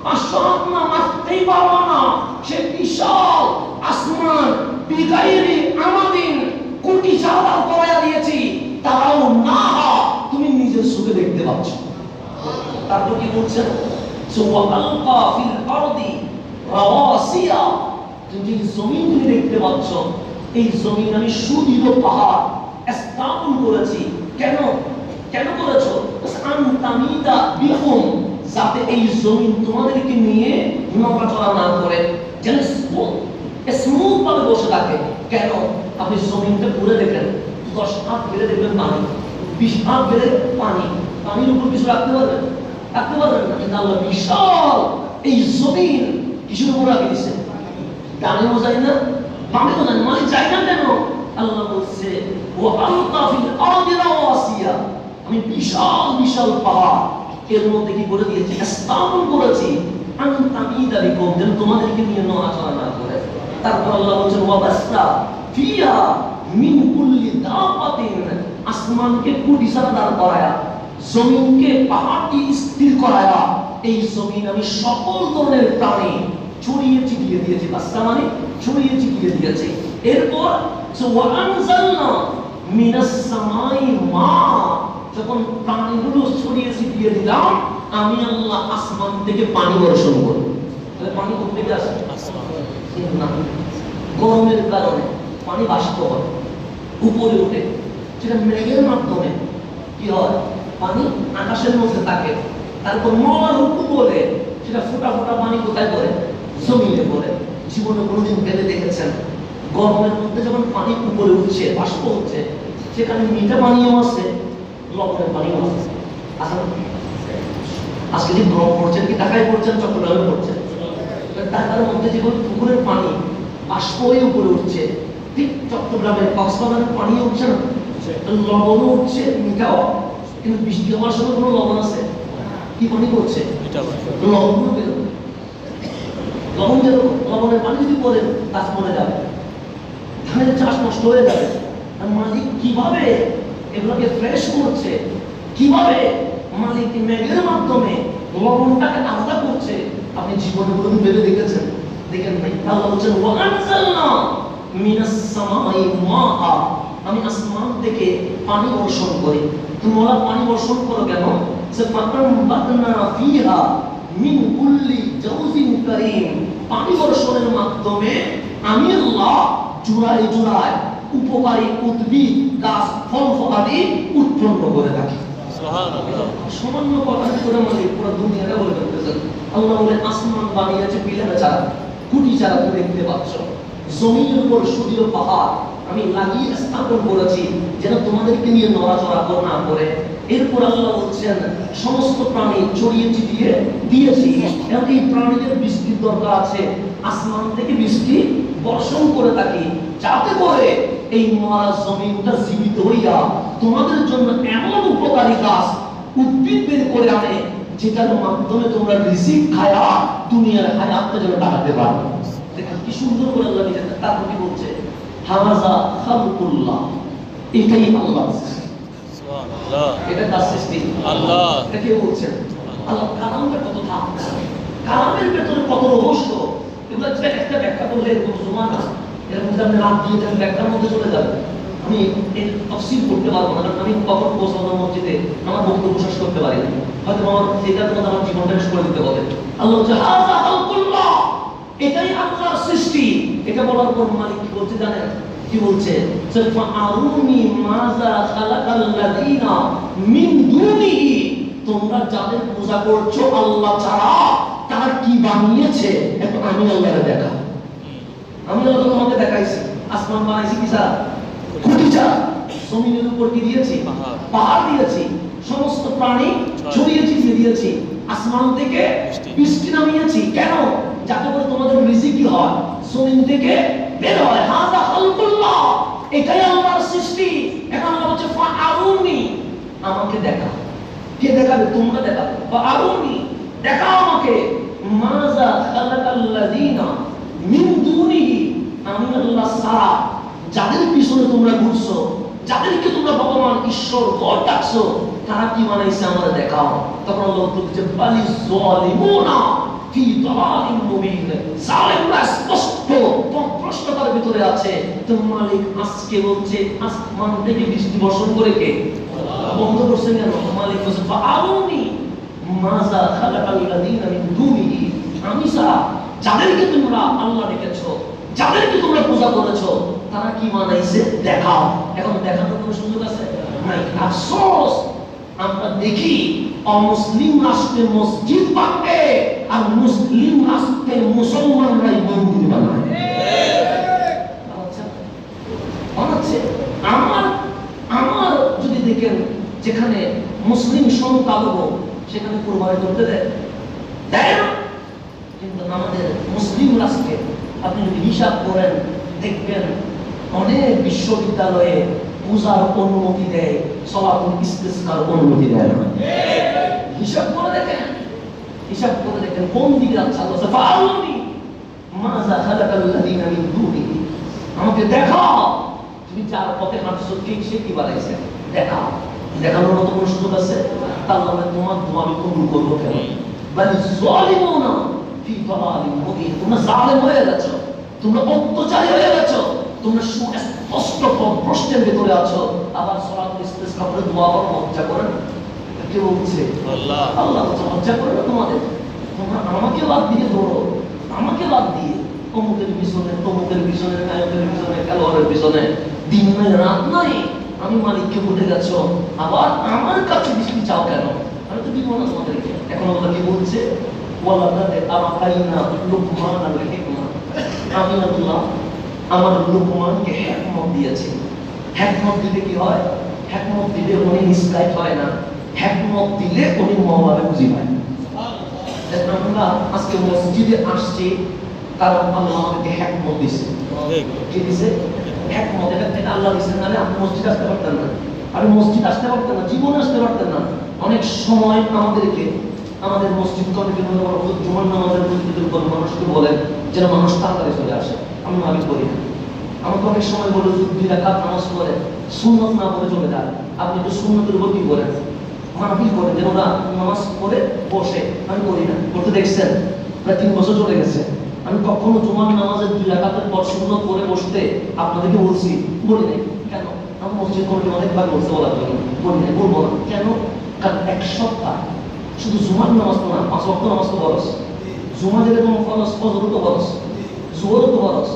500 হাত না, মারতেই পারবা না। সে বিশাল আসমান বিগাইরি আমাদিন, কোটি চাঁদাও করাইয়া দিয়েছি, তারাও না তুমি নিজের চোখে দেখতে পাচ্ছ। তারপর কি বলছেন? সুবহানাল্লাহ ফিল আরদি রাওয়াসিয়া, তুমি জমিন তুমি দেখতে পাচ্ছ, এই জমিন আমি সুদৃঢ় পাহাড় স্থাপন করেছি। কেন? কেন করেছো? আনতামিদা বিহুম, যাতে এই জমিন তোমাদেরকে নিয়ে নড়াচড়া না করে, যেন স্মুথ ভাবে বসে থাকে। কেন? আপনি জমিনটা ঘুরে দেখেন, 10 হাত ঘিরে দেখবেন পানি, 20 হাত ঘিরে পানি, পানির উপর কিছু রাখতে পারবেন? রাখতে পারবেন না। কিন্তু আল্লাহ বিশাল এই জমিন কিসের উপর রাখে দিচ্ছে? ডানেও যায় না, বামেও যায় না, মানে যায় না কেন? আল্লাহ বলছে ওয়া আলকা ফিল আরদি রাওয়াসিয়া, আমি বিশাল বিশাল পাহাড় এর মধ্যে কি করে দিয়েছি? স্থাপন করেছি আনতামিদা বিকুম, যেন তোমাদেরকে নিয়ে নড়াচড়া না করে। তারপর আল্লাহ বলছেন ওয়া বাসরা ফিয়া মিন কুল্লি দাবাতিন, আসমানকে কুটিসারা দাঁড় করায়া, জমিনকে পাহাড়টি স্থির করায়া, এই জমিন আমি সকল ধরনের প্রাণী ছড়িয়ে ছিটিয়ে দিয়েছি। বাসরা মানে ছড়িয়ে ছিটিয়ে দিয়েছি। এরপর ওয়া আনজালনা মিনাস সামাই মা, যখন প্রাণীগুলো ছড়িয়ে ছিটিয়ে দিলাম, আমি আল্লাহ আসমান থেকে পানি বর্ষণ করি। তাহলে পানি কোথা থেকে আসে? না, গরমের কারণে পানি বাষ্প হয়, উপরে ওঠে, সেটা মেঘের মাধ্যমে কি হয়? পানি আকাশের মধ্যে থাকে। তারপর মওলা রূপ বলে সেটা ফোঁটা ফোঁটা পানি কোথায় পড়ে? জমিনে পড়ে। জীবনে কোনোদিন ভেবে দেখেছেন গরমের মধ্যে যখন পানি উপরে উঠছে, বাষ্প হচ্ছে, সেখানে মিঠা পানিও আছে, লবণের পানিও আছে। আসলে আজকে যে গরম পড়ছেন, কি ঢাকায় পড়ছেন, চট্টগ্রামে পড়ছেন, ঢাকার মধ্যে যে পুকুরের পানি বাষ্প হয়ে উপরে উঠছে, ঠিক চট্টগ্রামের কক্সবাজারের পানি উঠছে না, লবণও উঠছে, মিঠাও। কিন্তু বৃষ্টি হওয়ার সময় কোনো লবণ আছে? কি পানি পড়ছে? লবণ বেরোবে। লবণ বেরোবে, লবণের পানি যদি পড়ে গাছ মরে যাবে, ধানের চাষ নষ্ট হয়ে যাবে। আর মালিক কিভাবে এগুলোকে ফ্রেশ করছে, কিভাবে মালিক মেঘের মাধ্যমে লবণটাকে আলাদা করছে, আপনি জীবনে কোনোদিন ভেবে দেখেছেন? দেখেন ভাই। আল্লাহ বলছেন ওয়া আনজালনা মিনাস সামাই মাআ, আমি আসমান থেকে পানি বর্ষণ করি। তুমি ওলা পানি বর্ষণ করো কেন? সে ফাতামবাতনা ফিহা মিন কুল্লি জাওজিন কারীম, পানি বর্ষণের মাধ্যমে আমি আল্লাহ জোড়ায় জোড়ায় উপকারী উদ্ভিদ, গাছ, ফল ফলাদি উৎপন্ন করে থাকি। সুবহানাল্লাহ। সামান্য কথা করে মানে পুরো দুনিয়াটা বলে ফেলতেছেন। আল্লাহ বলে আসমান বানিয়েছে পিলার ছাড়া, কুটি ছাড়া। তুমি দেখতে পাচ্ছ জমিনের উপর সুদীর্ঘ পাহাড় আমি লাগিয়ে স্থাপন করেছি, যেন তোমাদেরকে নিয়ে নড়াচড়া না করে। এরপর আল্লাহ বলছেন সমস্ত প্রাণী ছড়িয়ে ছিটিয়ে দিয়েছি, এবং এই প্রাণীদের বৃষ্টির দরকার আছে। আসমান থেকে বৃষ্টি বর্ষণ করে থাকি, যাতে করে এই মরা জমিনটা জীবিত হইয়া তোমাদের জন্য এমন উপকারী গাছ, উদ্ভিদ বের করে আনে, যেটার মাধ্যমে তোমরা রিজিক খায়া দুনিয়ার হায়াতটা যেন কাটাতে পারো। দেখেন কি সুন্দর করে আল্লাহ নিজের তারপর কি বলছে? হাযা খালকুল্লাহ, এটাই আল্লাহ সুবহানাল্লাহ, এটা তার সৃষ্টি আল্লাহ। এটা কে বলছেন? আল্লাহ। কালামটা কত থাকবে, কালামের ভেতরে কত রহস্য, এগুলো একটা ব্যাখ্যা করলে এরকম জমান আছে, এরকম যদি আপনি রাত দিয়ে দেন ব্যাখ্যার মধ্যে চলে যাবেন। আমি এর তাফসীর করতে পারবো না, কারণ আমি কখন পৌঁছাবো মসজিদে আমার বক্তব্য শেষ করতে পারি না, হয়তো আমার এটার মধ্যে আমার জীবনটা শেষ করে দিতে হবে। আল্লাহ বলছে হাযা খালকুল্লাহ, এটাই আল্লাহর সৃষ্টি। এটা বলার পর মালিক কি বলছে জানেন? কি বলছে? সাফা আরুনি মাযা খালাকাল্লাযিনা মিন দুনিহি, তোমরা যাদের পূজা করছো আল্লাহ ছাড়া, তারা কি বানিয়েছে এখন আমি আল্লাহকে দেখা। আমি আল্লাহ তোমাকে দেখাইছি, আসমান বানাইছি কি ছাড়া? খুঁটি ছাড়া। জমিনের উপর কি দিয়েছি? পাহাড় দিয়েছি, সমস্ত প্রাণী ছড়িয়ে ছিটিয়ে দিয়েছি, আসমান থেকে বৃষ্টি নামিয়েছি। কেন? যাতে করে তোমাদের রিজিক হয়, জমিন থেকে বের হয়। হাযা খালকুল্লাহ, এটাই আল্লাহর সৃষ্টি। এখন আল্লাহ বলছে ফাআরুনি, আমাকে দেখা। কে দেখাবে? তোমরা দেখাবে। ফাআরুনি, দেখাও আমাকে। মাযা খালাকাল্লাযিনা মিন দুনিহি, আমি আল্লাহ ছাড়া যাদের পিছনে তোমরা ঘুরছো, যাদেরকে তোমরা ভগবান ঈশ্বর গড ডাকছো, তারা কি বানাইছে আমাদের দেখাও। তখন আল্লাহ উত্তর দিচ্ছে বালি যালিমুনা ফি দালালিন মুবিন, জালিমরা স্পষ্ট পথভ্রষ্টতার ভিতরে আছে। তো মালিক আজকে বলছে আসমান থেকে বৃষ্টি বর্ষণ করে কে? বন্ধ করছেন কেন? মালিক বলছে ফাআরুনি মাযা খালাকাল্লাযিনা মিন দুনিহি, আমি ছাড়া যাদেরকে তোমরা আল্লাহ ডেকেছো, যাদেরকে তোমরা পূজা করেছো, তারা কি বানাইছে দেখাও। এখন দেখানোর কোনো সুযোগ আছে? নাই। আফসোস, আমরা দেখি অমুসলিম রাষ্ট্রে মসজিদ বানাবে আর মুসলিম রাষ্ট্রে মুসলমানরাই মন্দির বানায়। বানাচ্ছে। আমার যদি দেখেন যেখানে মুসলিম সংখ্যা কাঁদবো, সেখানে কুরবানি করতে দেয় না। কিন্তু আমাদের মুসলিম রাষ্ট্রে আপনি যদি হিসাব করেন দেখবেন অনেক বিশ্ববিদ্যালয়ে পূজার অনুমতি দেয়, সলাতুল ইস্তিসকার অনুমতি দেয় না। হিসাব করে দেখেন, হিসাব করে দেখেন কোন দিকে যাচ্ছে। আল্লাহ বলেছে ফাআলুনি মাযা খালাকাল্লাযীনা মিন দুনিহি, আমাকে দেখাও তুমি যার পথে হাঁটছো ঠিক সে কি বানাইছে, দেখাও। দেখানোর মতো কোনো সুযোগ আছে? আল্লাহ বলে তোমার দোয়া আমি কবুল করবো কেন? বাল যালিমুনা ফি দালালিন মুবিন, তোমরা জালেম হয়ে গেছো, তোমরা অত্যাচারী হয়ে গেছো, তোমরা সুস্পষ্ট প্রশ্নের ভিতরে আছো। আবার সলাতুল ইস্তিসকা করে দোয়া করো, লজ্জা করে না? কে বলছে? আল্লাহ। আল্লাহ লজ্জা করে না তোমাদের? তোমরা আমাকে বাদ দিয়ে ধরো, আমাকে বাদ দিয়ে অমুকের পিছনে, তমুকের পিছনে, নায়কের পিছনে, খেলোয়াড়ের পিছনে দিন নাই রাত নাই আমি মালিককে ভুলে গেছো, আবার আমার কাছে বৃষ্টি চাও কেন? আমি তো দিব না তোমাদেরকে। এখন আল্লাহ কি বলছে? ওয়ালাকাদ আতাইনা লুকমানাল হিকমা, আমি আল্লাহ আমার লুকমানকে হিকমত দিয়েছি। হিকমত দিলে কি হয়? হিকমত দিলে উনি মিসগাইড হয় না, হিকমত দিলে উনি মওলাকে বুঝি পায়। আমরা আজকে মসজিদে আসছি কারণ আল্লাহ আমাদেরকে হিকমত দিয়েছে। কি দিয়েছে? হিকমত। এটা আল্লাহ দিয়েছে, নাহলে আপনি মসজিদে আসতে পারতেন না, আপনি মসজিদ আসতে পারতেন না, জীবনে আসতে পারতেন না। অনেক সময় আমাদেরকে আমাদের মসজিদ কমিটির মধ্যে জুমার নামাজের মসজিদের কোনো মানুষকে বলেন যেন মানুষ তাড়াতাড়ি চলে আসে, আমি নামাজ করি না। আমাকে অনেক সময় বলে 2 রাকাত নামাজ পড়ে সুন্নত না পড়ে চলে যায়। আপনি তো সুন্নতের উপর কি করেন? মাহফিল করেন যেন ওরা নামাজ পড়ে বসে, আমি করি না। করতে দেখছেন? প্রায় 3 বছর চলে গেছে। আমি কখনো জুমার নামাজের 2 রাকাতের পর সুন্নত পড়ে বসতে আপনাদেরকে বলছি? বলি নাই। কেন? আমি মসজিদ কমিটি অনেকবার বলতে বলার জন্য বলি নাই, বলবো না। কেন? কারণ এক সপ্তাহ শুধু জুমার নামাজ তো না, 5 ওয়াক্ত নামাজ তো ফরজ। জুমা যেরকম ফরজ, ফজর তো ফরজ, জোহর তো ফরজ,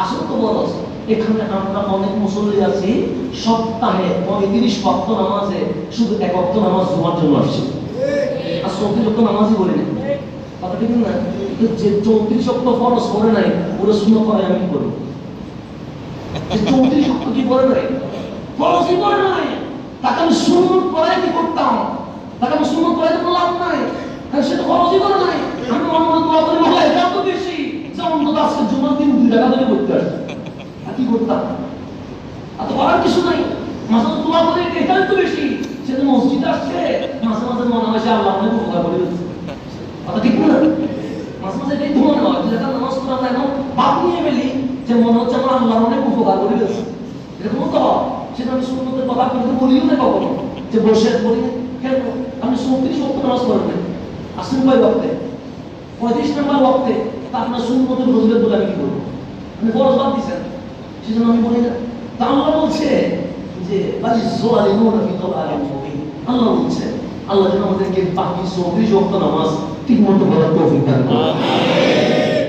আসর তো ফরজ। এখানে আমরা অনেক মুসল্লি আছি সপ্তাহে 35 ওয়াক্ত নামাজে শুধু 1 ওয়াক্ত নামাজ জুমার জন্য আসছি। আর 34 ওয়াক্ত নামাজই বলি না। কথা ঠিক না? যে 34 ওয়াক্ত ফরজ করে নাই ওরা সুন্নাত করে আমি কি করব? যে 34 ওয়াক্ত কি করে নাই, ফরজই করে নাই, তাকে আমি সুন্নাত পড়াই কি করতাম? তাকে আমি সুন্নাত পড়াইতে কোনো লাভ নাই, কারণ সে তো ফরজই করে নাই। আমি অনুরোধ দোয়া করি মহল্লা এটা তো বেশি যে অন্তত আজকে জুমার দিন 2 টাকা ধরে করতে আসছে, আর কি করতাম? আর তো করার কিছু নাই। মাঝে মাঝে দোয়া করি এটাই তো বেশি। সে তো মসজিদে আসছে, মাঝে মাঝে মনে হয় সে আল্লাহ অনেক উপকার করে দিচ্ছে। কথা ঠিক না? মাঝে মাঝে এটাই তো মনে হয় যে নামাজ পড়া আমরা এখন ভাব নিয়ে ফেলি যে মনে হচ্ছে আমার আল্লাহ অনেক উপকার করে দিচ্ছে। এরকম তো হয়। সেটা আমি সুন্নতের কথা কিন্তু বলিও না কখনো যে বসে বলি কেন? আপনি 34 ওয়াক্ত নামাজ পড়েন না, আসেন কয় ওয়াক্তে? 35 নাম্বার ওয়াক্তে। তা আপনার সুন্নতের ফজিলত বলে আমি কি করবো? আপনি ফরজ বাদ দিয়েছেন, সেজন্য আমি বলি না। তা আল্লাহ বলছে যে বালি যালিমুনা ফি দালালিন মুবিন। আল্লাহ বলছে আল্লাহ যেন আমাদেরকে বাকি 34 ওয়াক্ত নামাজ ঠিকমতো পড়ার তৌফিক দান করেন।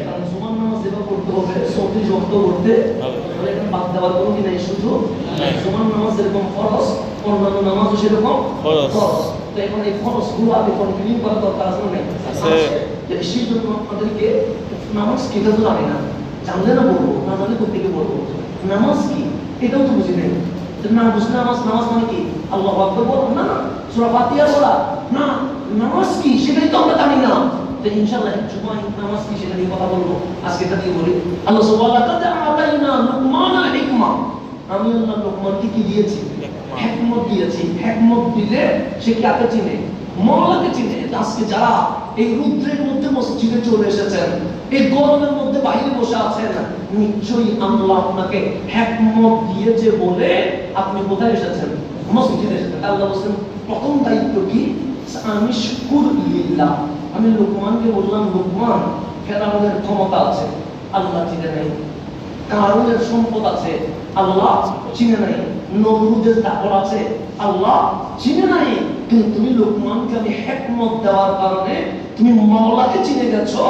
কারণ জুমার নামাজ যেভাবে পড়তে হবে 34 ওয়াক্ত পড়তে তাহলে এখানে বাদ দেওয়ার কোনো কি নাই সুযোগ। জুমার নামাজ যেরকম ফরজ, অন্যান্য নামাজও সেরকম ফরজ। তো এখন এই ফরজগুলো আগে কন্টিনিউ করা দরকার আছে না? আছে। সেই জন্য আপনাদেরকে নামাজ কি এটা তো জানি না, জানলে না বলবো, না জানলে কোথেকে বলবো? নামাজ কি এটাও তো বুঝি নেই। না বুঝলে নামাজ, নামাজ মানে কি? আল্লাহু আকবার বলা না, না সূরা ফাতিহা বলা না, নামাজ কি সেটাই তো আমরা জানি না। তো ইনশাআল্লাহ জুমার নামাজ কি সেটা নিয়ে কথা বলবো। আজকে এটা দিয়ে বলি, আল্লাহ সুবহানাহু ওয়া তাআলা আতাইনা লুকমানাল হিকমা, আমি আল্লাহ লুকমানকে কি দিয়েছি? হিকমত দিয়েছি। হিকমত দিলে সে কাকে চিনে? মওলাকে চিনে। আজকে যারা এই রুদ্রের মধ্যে মসজিদে চলে এসেছেন, এই গরমের মধ্যে বাইরে বসে আছেন, নিশ্চয়ই আল্লাহ আপনাকে হিকমত দিয়েছে বলে আপনি কোথায় এসেছেন? মসজিদে এসেছেন। আল্লাহ বলেন প্রথম দায়িত্ব কি? আমি শুকর লিল্লাহ। আমি লুকমানকে বললাম, লুকমান ফেরাউনের ক্ষমতা আছে, আল্লাহ চিনে নাই। কারুনের সম্পদ আছে, আল্লাহ চিনে নাই। নমরুদের দাপট আছে, আল্লাহ চিনে নাই। কিন্তু তুমি লুকমানকে আমি হিকমত দেওয়ার কারণে তুমি মাওলাকে চিনে গেছো।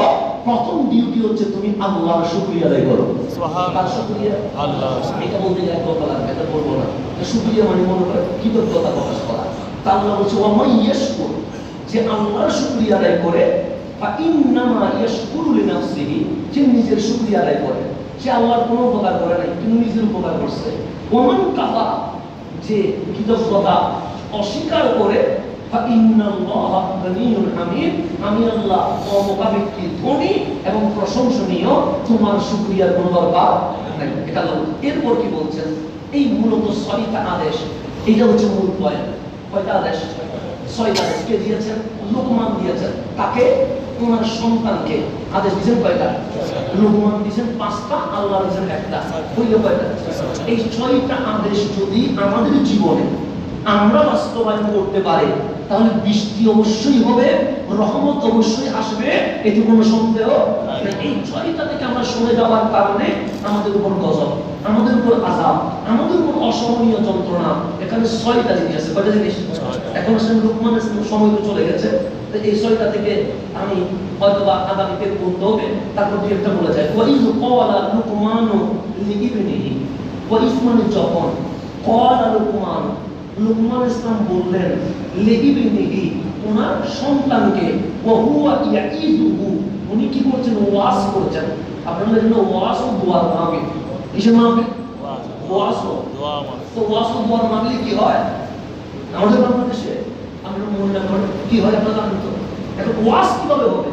প্রথম ডিউটি হচ্ছে তুমি আল্লাহর শুকরিয়া আদায় করো। সুবহানাল্লাহ। কার শুকরিয়া? আল্লাহ। এটা বলতে গেলে কথা লাগবে, এটা বলবো না। শুকরিয়া মানে মনে করে কৃতজ্ঞতা প্রকাশ করা। তা আল্লাহ বলছে ওয়া মান ইয়াশকুর, যে আল্লাহর শুকরিয়া আদায় করে, ফা ইন্নামা ইয়াশকুরু লিনাফসিহি, যে নিজের শুকরিয়া আদায় করে। সে আল্লাহর কোনো উপকার করে নাই, কিন্তু নিজের উপকার করছে। ওয়া মান কাফারা, যে কৃতজ্ঞতা অস্বীকার করে, ফাইন্নাল্লাহা গানিয়্যুন হামিদ, আমি আল্লাহ অমোকাবেক্ষী ধনী এবং প্রশংসনীয়, তোমার শুকরিয়ার কোনো দরকার নাই। এটা আল্লাহ। এরপর কি বলছেন? এই মূলত 6টা আদেশ, এটা হচ্ছে মূল পয়েন্ট। কয়টা আদেশ? 6টা আদেশ। কে দিয়েছেন? লোকমান দিয়েছেন। কাকে? ওনার সন্তানকে। আদেশ দিয়েছেন কয়টা? লোকমান দিয়েছেন 5টা, আল্লাহ দিয়েছেন 1টা। হইল কয়টা? এই 6টা আদেশ যদি আমাদের জীবনে আমরা বাস্তবায়ন করতে পারি, তাহলে বৃষ্টি অবশ্যই হবে, রহমত অবশ্যই আসবে, এতে কোনো সন্দেহ নেই। এই 6টা থেকে আমরা সরে যাওয়ার কারণে আমাদের উপর গজব, আমাদের উপর আযাব, আমাদের উপর অসহনীয় যন্ত্রণা। এখানে 6টা জিনিস আছে। কয়টা জিনিস? এখন আসলে লোকমানের সময় তো চলে গেছে, তো এই 6টা থেকে আমি হয়তোবা আগামীতে বলতে হবে, তারপর দুই একটা বলে যায়। ওয়াইজ ক্বালা লুকমানু লিইবনিহি, ওয়াইজ মানে যখন, ক্বালা লুকমান, লুকমান ইসলাম বললেন লিইবনিহি, ওনার সন্তানকে, ওয়া হুয়া ইয়াইযুহু, উনি কি করছেন? ওয়াজ করছেন। আপনারা জানেন ওয়াজ ও দোয়ার মাহফিল। কিসের মাহফিল? ওয়াজ ও দোয়া মাহফিল। তো ওয়াজ ও দোয়ার মাহফিলে কি হয় আমাদের বাংলাদেশে? আমরা মনে করেন কি হয় আপনারা জানেন তো? এখন ওয়াজ কিভাবে হবে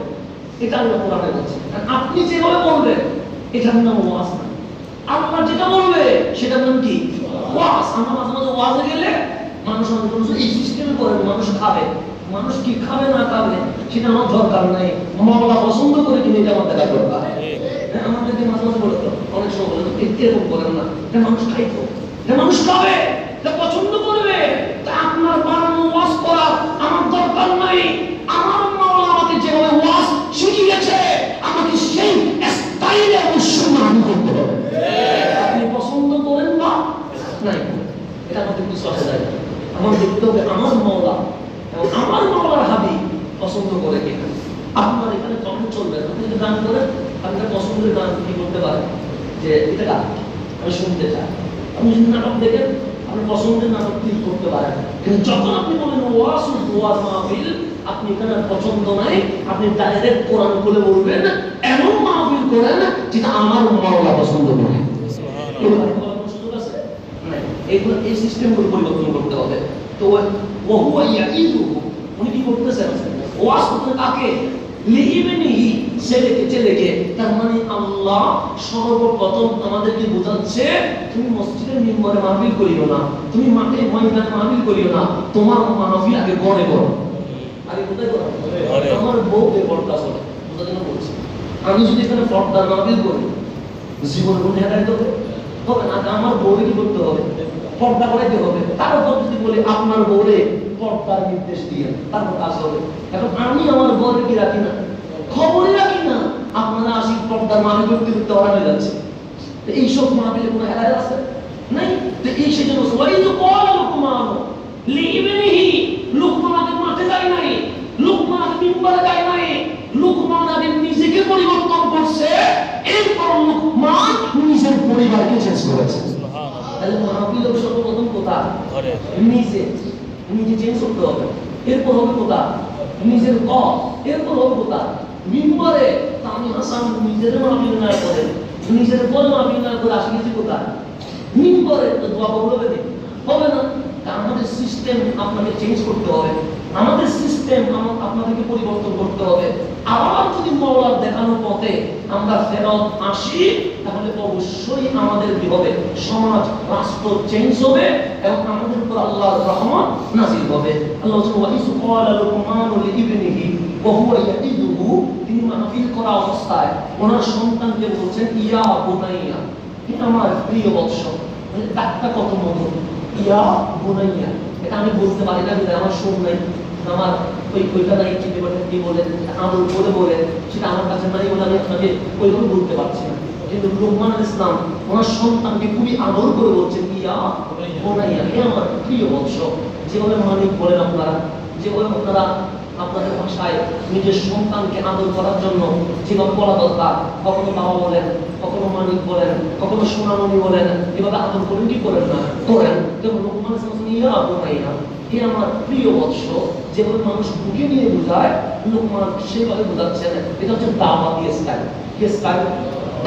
এটা আমরা কোরআনে বলছি। আর আপনি যেভাবে বলবেন এটার নাম ওয়াজ না। আল্লাহ যেটা বলবে সেটার নাম কি? ওয়াজ। আমরা মাঝে মাঝে ওয়াজে গেলে মানুষ আমাদের বলছে এই সিস্টেমে করেন, মানুষ খাবে। মানুষ কি খাবে না খাবে সেটা আমার দরকার নাই, মাওলা পছন্দ করে কিনে এটা আমার দেখা দরকার। আমাদেরকে মাঝে মাঝে বলে তো, অনেক সময় বলে এরকম করেন না, এটা মানুষ খাইতো, এটা মানুষ খাবে, এটা পছন্দ করবে, তা আপনার বানানো ওয়াজ করা আমার দরকার নাই। আমার মাওলা আমাকে যেভাবে ওয়াজ শিখিয়েছে আমাকে সেই স্টাইলে অবশ্যই মানি করতে হবে। আপনি পছন্দ করেন না নাই, এটা আমাদের কিছু আসে যায় না। আমার দেখতে হবে আমার মাওলা এবং আমার মাওলার হাবিব পছন্দ করে কিনা। আপনার এখানে কখন চলবে? আপনি যদি গান করেন, আপনার পছন্দের গান কি করতে পারেন যে এটা গান আমি শুনতে চাই। আপনি যদি নাটক দেখেন, আপনি পছন্দের নাটক ক্লিক করতে পারেন। কিন্তু যখন আপনি বলেন ওয়াজ ও দোয়ার মাহফিল, আপনি এখানে পছন্দ নাই, আপনি ডাইরেক্ট কোরআন খুলে বলবেন এমন মাহফিল করেন যেটা আমার মাওলা পছন্দ করে। এই সিস্টেমগুলো পরিবর্তন করতে হবে। তো ও হুয়া ইয়াইযুহু, উনি কি করতেছেন? ওয়াজ করতে কাকে? লিইবনিহি, ছেলেকে। তার মানে আল্লাহ সর্বপ্রথম আমাদেরকে বোঝাচ্ছে তুমি মসজিদের মিম্বরে মাহফিল করিও না, তুমি মাঠে ময়দানে মাহফিল করিও না, তোমার মাহফিল আগে ঘরে করো। আগে কোথায় করো? আমার বউকে পর্দা চলে বোঝার জন্য বলছি। আমি যদি এখানে পর্দার মাহফিল করি, জীবনে কোনো হেদায়েত হবে না। আমার বউকে কি করতে হবে? পর্দা করাইতে হবে। তারপর যদি বলি আপনার বউরে পর্দার নির্দেশ দিয়ে, তারপর কাজ হবে। এখন আমি আমার বউরে কি রাখি না, খবরই রাখি না, আপনারা আসি পর্দার মাহফিল করতে করতে ওরা হয়ে যাচ্ছে। তো এইসব মাহফিলে কোনো হেদায়েত আছে নাই। তো এই সেজন্য ওয়াইজ ক্বালা লুকমান লিইবনিহি, লুকমান আগে মাঠে যায় নাই, লুকমান আগে মিম্বরে যায় নাই, লুকমান আগে নিজেকে পরিবর্তন করছে, এরপর লুকমান নিজের পরিবারকে চেঞ্জ করেছে। তাহলে মাহফিল সর্বপ্রথম কোথায়? নিজে চেঞ্জ করতে হবে। এরপর হবে কোথায়? নিজের কল। এরপর হবে কোথায়? মিম্বরে। আমি হাসান নিজের মাহফিল না করে, নিজের পর মাহফিল না করে আসি গেছি কোথায়? মিম্বরে। তো দোয়া কবুল হবে না। আমাদের সিস্টেম আপনাকে চেঞ্জ করতে হবে, আমাদের সিস্টেম আপনাদেরকে পরিবর্তন করতে হবে। আবার যদি মাওলার দেখানো পথে আমরা ফেরত আসি, তাহলে অবশ্যই আমাদের কি হবে? সমাজ, রাষ্ট্র চেঞ্জ হবে এবং আমাদের উপর আল্লাহর রহমত নাযিল হবে। আল্লাহ ওয়াইজ ক্বালা লুকমানু লিইবনিহি ওয়া হুয়া ইয়াইযুহু, তিনি মাহফিল করা অবস্থায় ওনার সন্তানকে বলছেন ইয়া বুনাইয়া, হে আমার প্রিয় বৎস। ডাকটা কত মধুর, ইয়া বুনাইয়া। এটা আমি বলতে পারি না, কিন্তু আমার শুন নাই, আমার ওইটা নাই, কি বলে আমল করে বলে সেটা আমার কাছে নাই বলে আমি আপনাকে ওইভাবে বলতে পারছি না। কিন্তু লুকমান ইসলাম ওনার সন্তানকে খুবই আদর করে বলছেন ইয়া বুনাইয়া, হে আমার প্রিয় বৎস। যেভাবে মালিক বলেন আপনারা, যেভাবে আপনারা আপনাদের ভাষায় নিজের সন্তানকে আদর করার জন্য যেভাবে বলা দরকার, কখনো বাবা বলেন, কখনো মালিক বলেন, কখনো সোনামণি বলেন, এভাবে আদর করেন কি করেন না? করেন। যেমন লুকমান ইসলাম ইয়া বুনাইয়া, হে আমার প্রিয় বৎস, যেভাবে মানুষ বুকে নিয়ে বোঝায় লুকমান সেভাবে বোঝাচ্ছেন। এটা হচ্ছে দাওয়াতি স্টাইল। কি স্টাইল?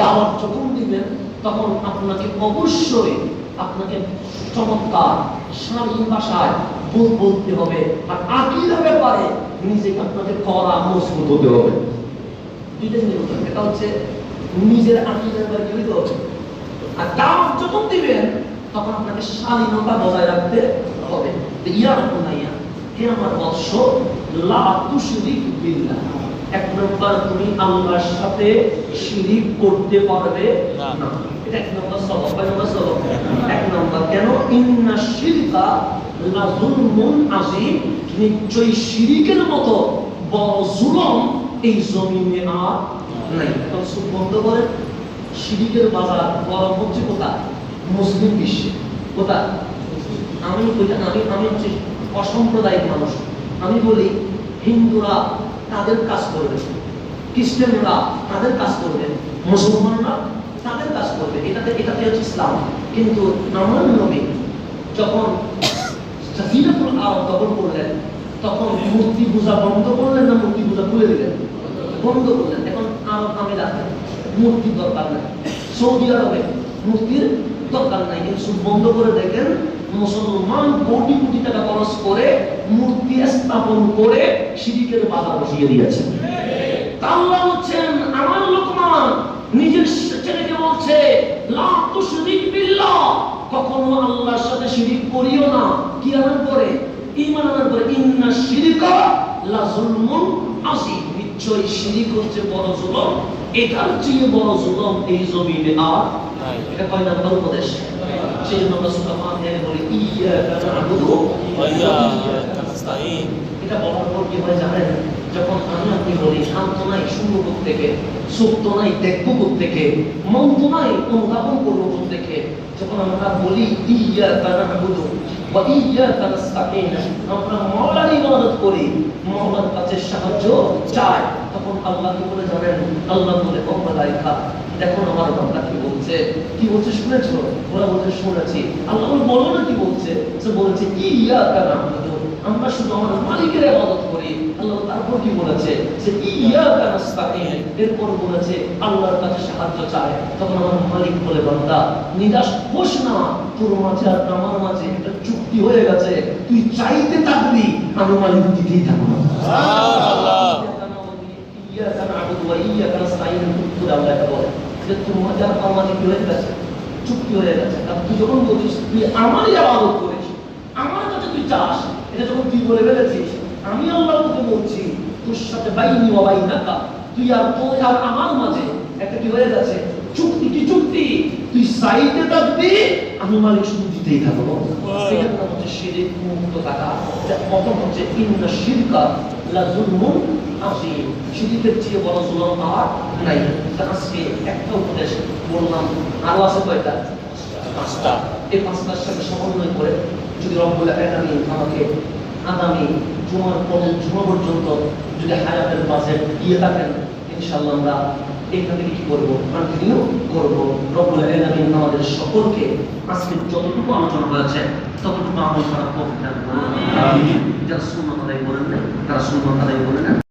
দাওয়াত যখন দিবেন তখন আপনাকে অবশ্যই আপনাকে চমৎকার শালীন ভাষায় বলতে হবে, আর আকীদার ব্যাপারে নিজেকে আপনাকে কড়া মজবুত হতে হবে। দুইটা জিনিস হতে হবে, এটা হচ্ছে নিজের আকীদার ব্যাপারে কি হতে হবে, আর দাওয়াত যখন দিবেন তখন আপনাকে শালীনতা বজায় রাখতে হবে। ইয়া রাব্বুনাইয়া হে আমার বৎস লা তুশরিক বিল্লাহ, এক নম্বর তুমি আল্লাহর সাথে শিরিক করতে পারবে না। এটা এক নম্বর সবক। কয় নম্বর সবক? এক নম্বর। কেন? ইন্না শিরকা লা যুলমুন আযীম, নিশ্চয়ই শিরিকের মতো বড় জুলুম এই জমিনে আর নাই। তো সুদ বন্ধ করেন। শিরিকের বাজার বড় হচ্ছে কোথায়? মুসলিম বিশ্বে। কোথায়? আমি হচ্ছে অসাম্প্রদায়িক মানুষ। আমি বলি হিন্দুরা তাদের কাজ করবে, খ্রিস্টানরা তাদের কাজ করবে, মুসলমানরা তাদের কাজ করবে, এটাতে হচ্ছে ইসলাম। কিন্তু আমার নবী যখন জাজিরাতুল আরব দখল করলেন তখন মূর্তি পূজা বন্ধ করলেন না মূর্তি পূজা খুলে দিলেন? বন্ধ করলেন। এখন আরব আমিরাতে মূর্তির দরকার নাই, সৌদি আরবে মূর্তির দরকার নাই, কিন্তু বন্ধ করে দেখেন মুসলমান কোটি কোটি টাকা খরচ করে মূর্তি স্থাপন করে শিরিকের বাধা বসিয়ে দিয়েছে। আল্লাহ বলছেন আমার লোকমান নিজের ছেলেকে বলছে লা তুশরিক বিল্লাহ, কখনো আল্লাহর সাথে শিরিক করিও না। কি আনার পরে? ঈমান আনার পরে। ইন্না শিরকা লা যুলমুন আযীম, নিশ্চয়ই শিরিক হচ্ছে বড় জুলুম, এটার চেয়ে বড় জুলুম এই জমিনে আর নাই। এটা কয় নাম্বার উপদেশ? সেই জন্য আমরা সূরা ফাতিহায় বলি ইয়্যাকা না'বুদু ওয়া ইয়্যাকা নাস্তাঈন। এটা বলার পর কি হয় জানেন? যখন আমি আপনি বলি শান্ত নাই শুনবো থেকে, সুপ্ত নাই দেখবো থেকে, মন তো নাই অনুধাবন করবো থেকে, যখন আমরা বলি ইয়্যাকা না'বুদু ওয়া ইয়্যাকা নাস্তাঈন, আমরা মওলার ইবাদত করি, মওলার কাছে সাহায্য চাই, তখন আল্লাহ কি বলে জানেন? আল্লাহ বলে ও মালায়েকা দেখো আমার বান্দা কি বলছে। কি বলছে শুনেছো? ওরা বলছে শুনেছি। আল্লাহ বলো না কি বলছে? সে বলেছে ইয়্যাকা না'বুদু, আমরা শুধু আমার মালিকের ইবাদত করি। আল্লাহ তারপর কি বলেছে? যে ইয়্যাকা নাস্তাঈন, এরপর বলেছে আল্লাহর কাছে সাহায্য চায়। তখন আমার মালিক বলে বান্দা নিরাশ হোস না, তোর মাঝে আর আমার মাঝে একটা চুক্তি হয়ে গেছে, তুই চাইতে থাকবি আমি মালিক দিতেই থাকবো। সুবহানাল্লাহ। ইয়্যাকা না'বুদু ওয়া ইয়্যাকা নাস্তাঈন, আল্লাহ বলে যে তোর মাঝে আর আমার মাঝে কি হয়ে গেছে? চুক্তি হয়ে গেছে। আর তুই যখন বলিস তুই আমারই ইবাদত করিস, আমার কাছে তুই চাস, এটা যখন তুই বলে ফেলেছিস আমি আল্লাহকে বলছি তোর সাথে বাইনি ওয়া বাইনাকা, তুই আর তোর আর আমার মাঝে একটা কি হয়ে গেছে? চুক্তি। কি চুক্তি? তুই চাইতে থাকবি আমি মালিক শুধু দিতেই থাকবো। এটা হচ্ছে শিরক মুক্ত থাকা। প্রথম হচ্ছে ইন্না শিরকা লা যুলমুন আযীম, শিরকের চেয়ে বড় জুলুম আর নাই। আজকে একটা উপদেশ বললাম, আরো আছে কয়টা? পাঁচটা। এই পাঁচটার সাথে সমন্বয় করে যদি রব্বুল আলামিন আমাকে আগামী জুমার জুমা পর্যন্ত যদি হায়াতের বাজেট দিয়ে থাকেন, ইনশাআল্লাহ আমরা এখান থেকে কি করবো? কন্টিনিউ করবো। রব্বুল আলামিন আমাদের সকলকে আজকে যতটুকু আলোচনা করেছে ততটুকু আমল করার তৌফিক দান করুন। আমিন। যারা সুন্নাত আদায় করেন না তারা সুন্নাত আদায় করে নেন।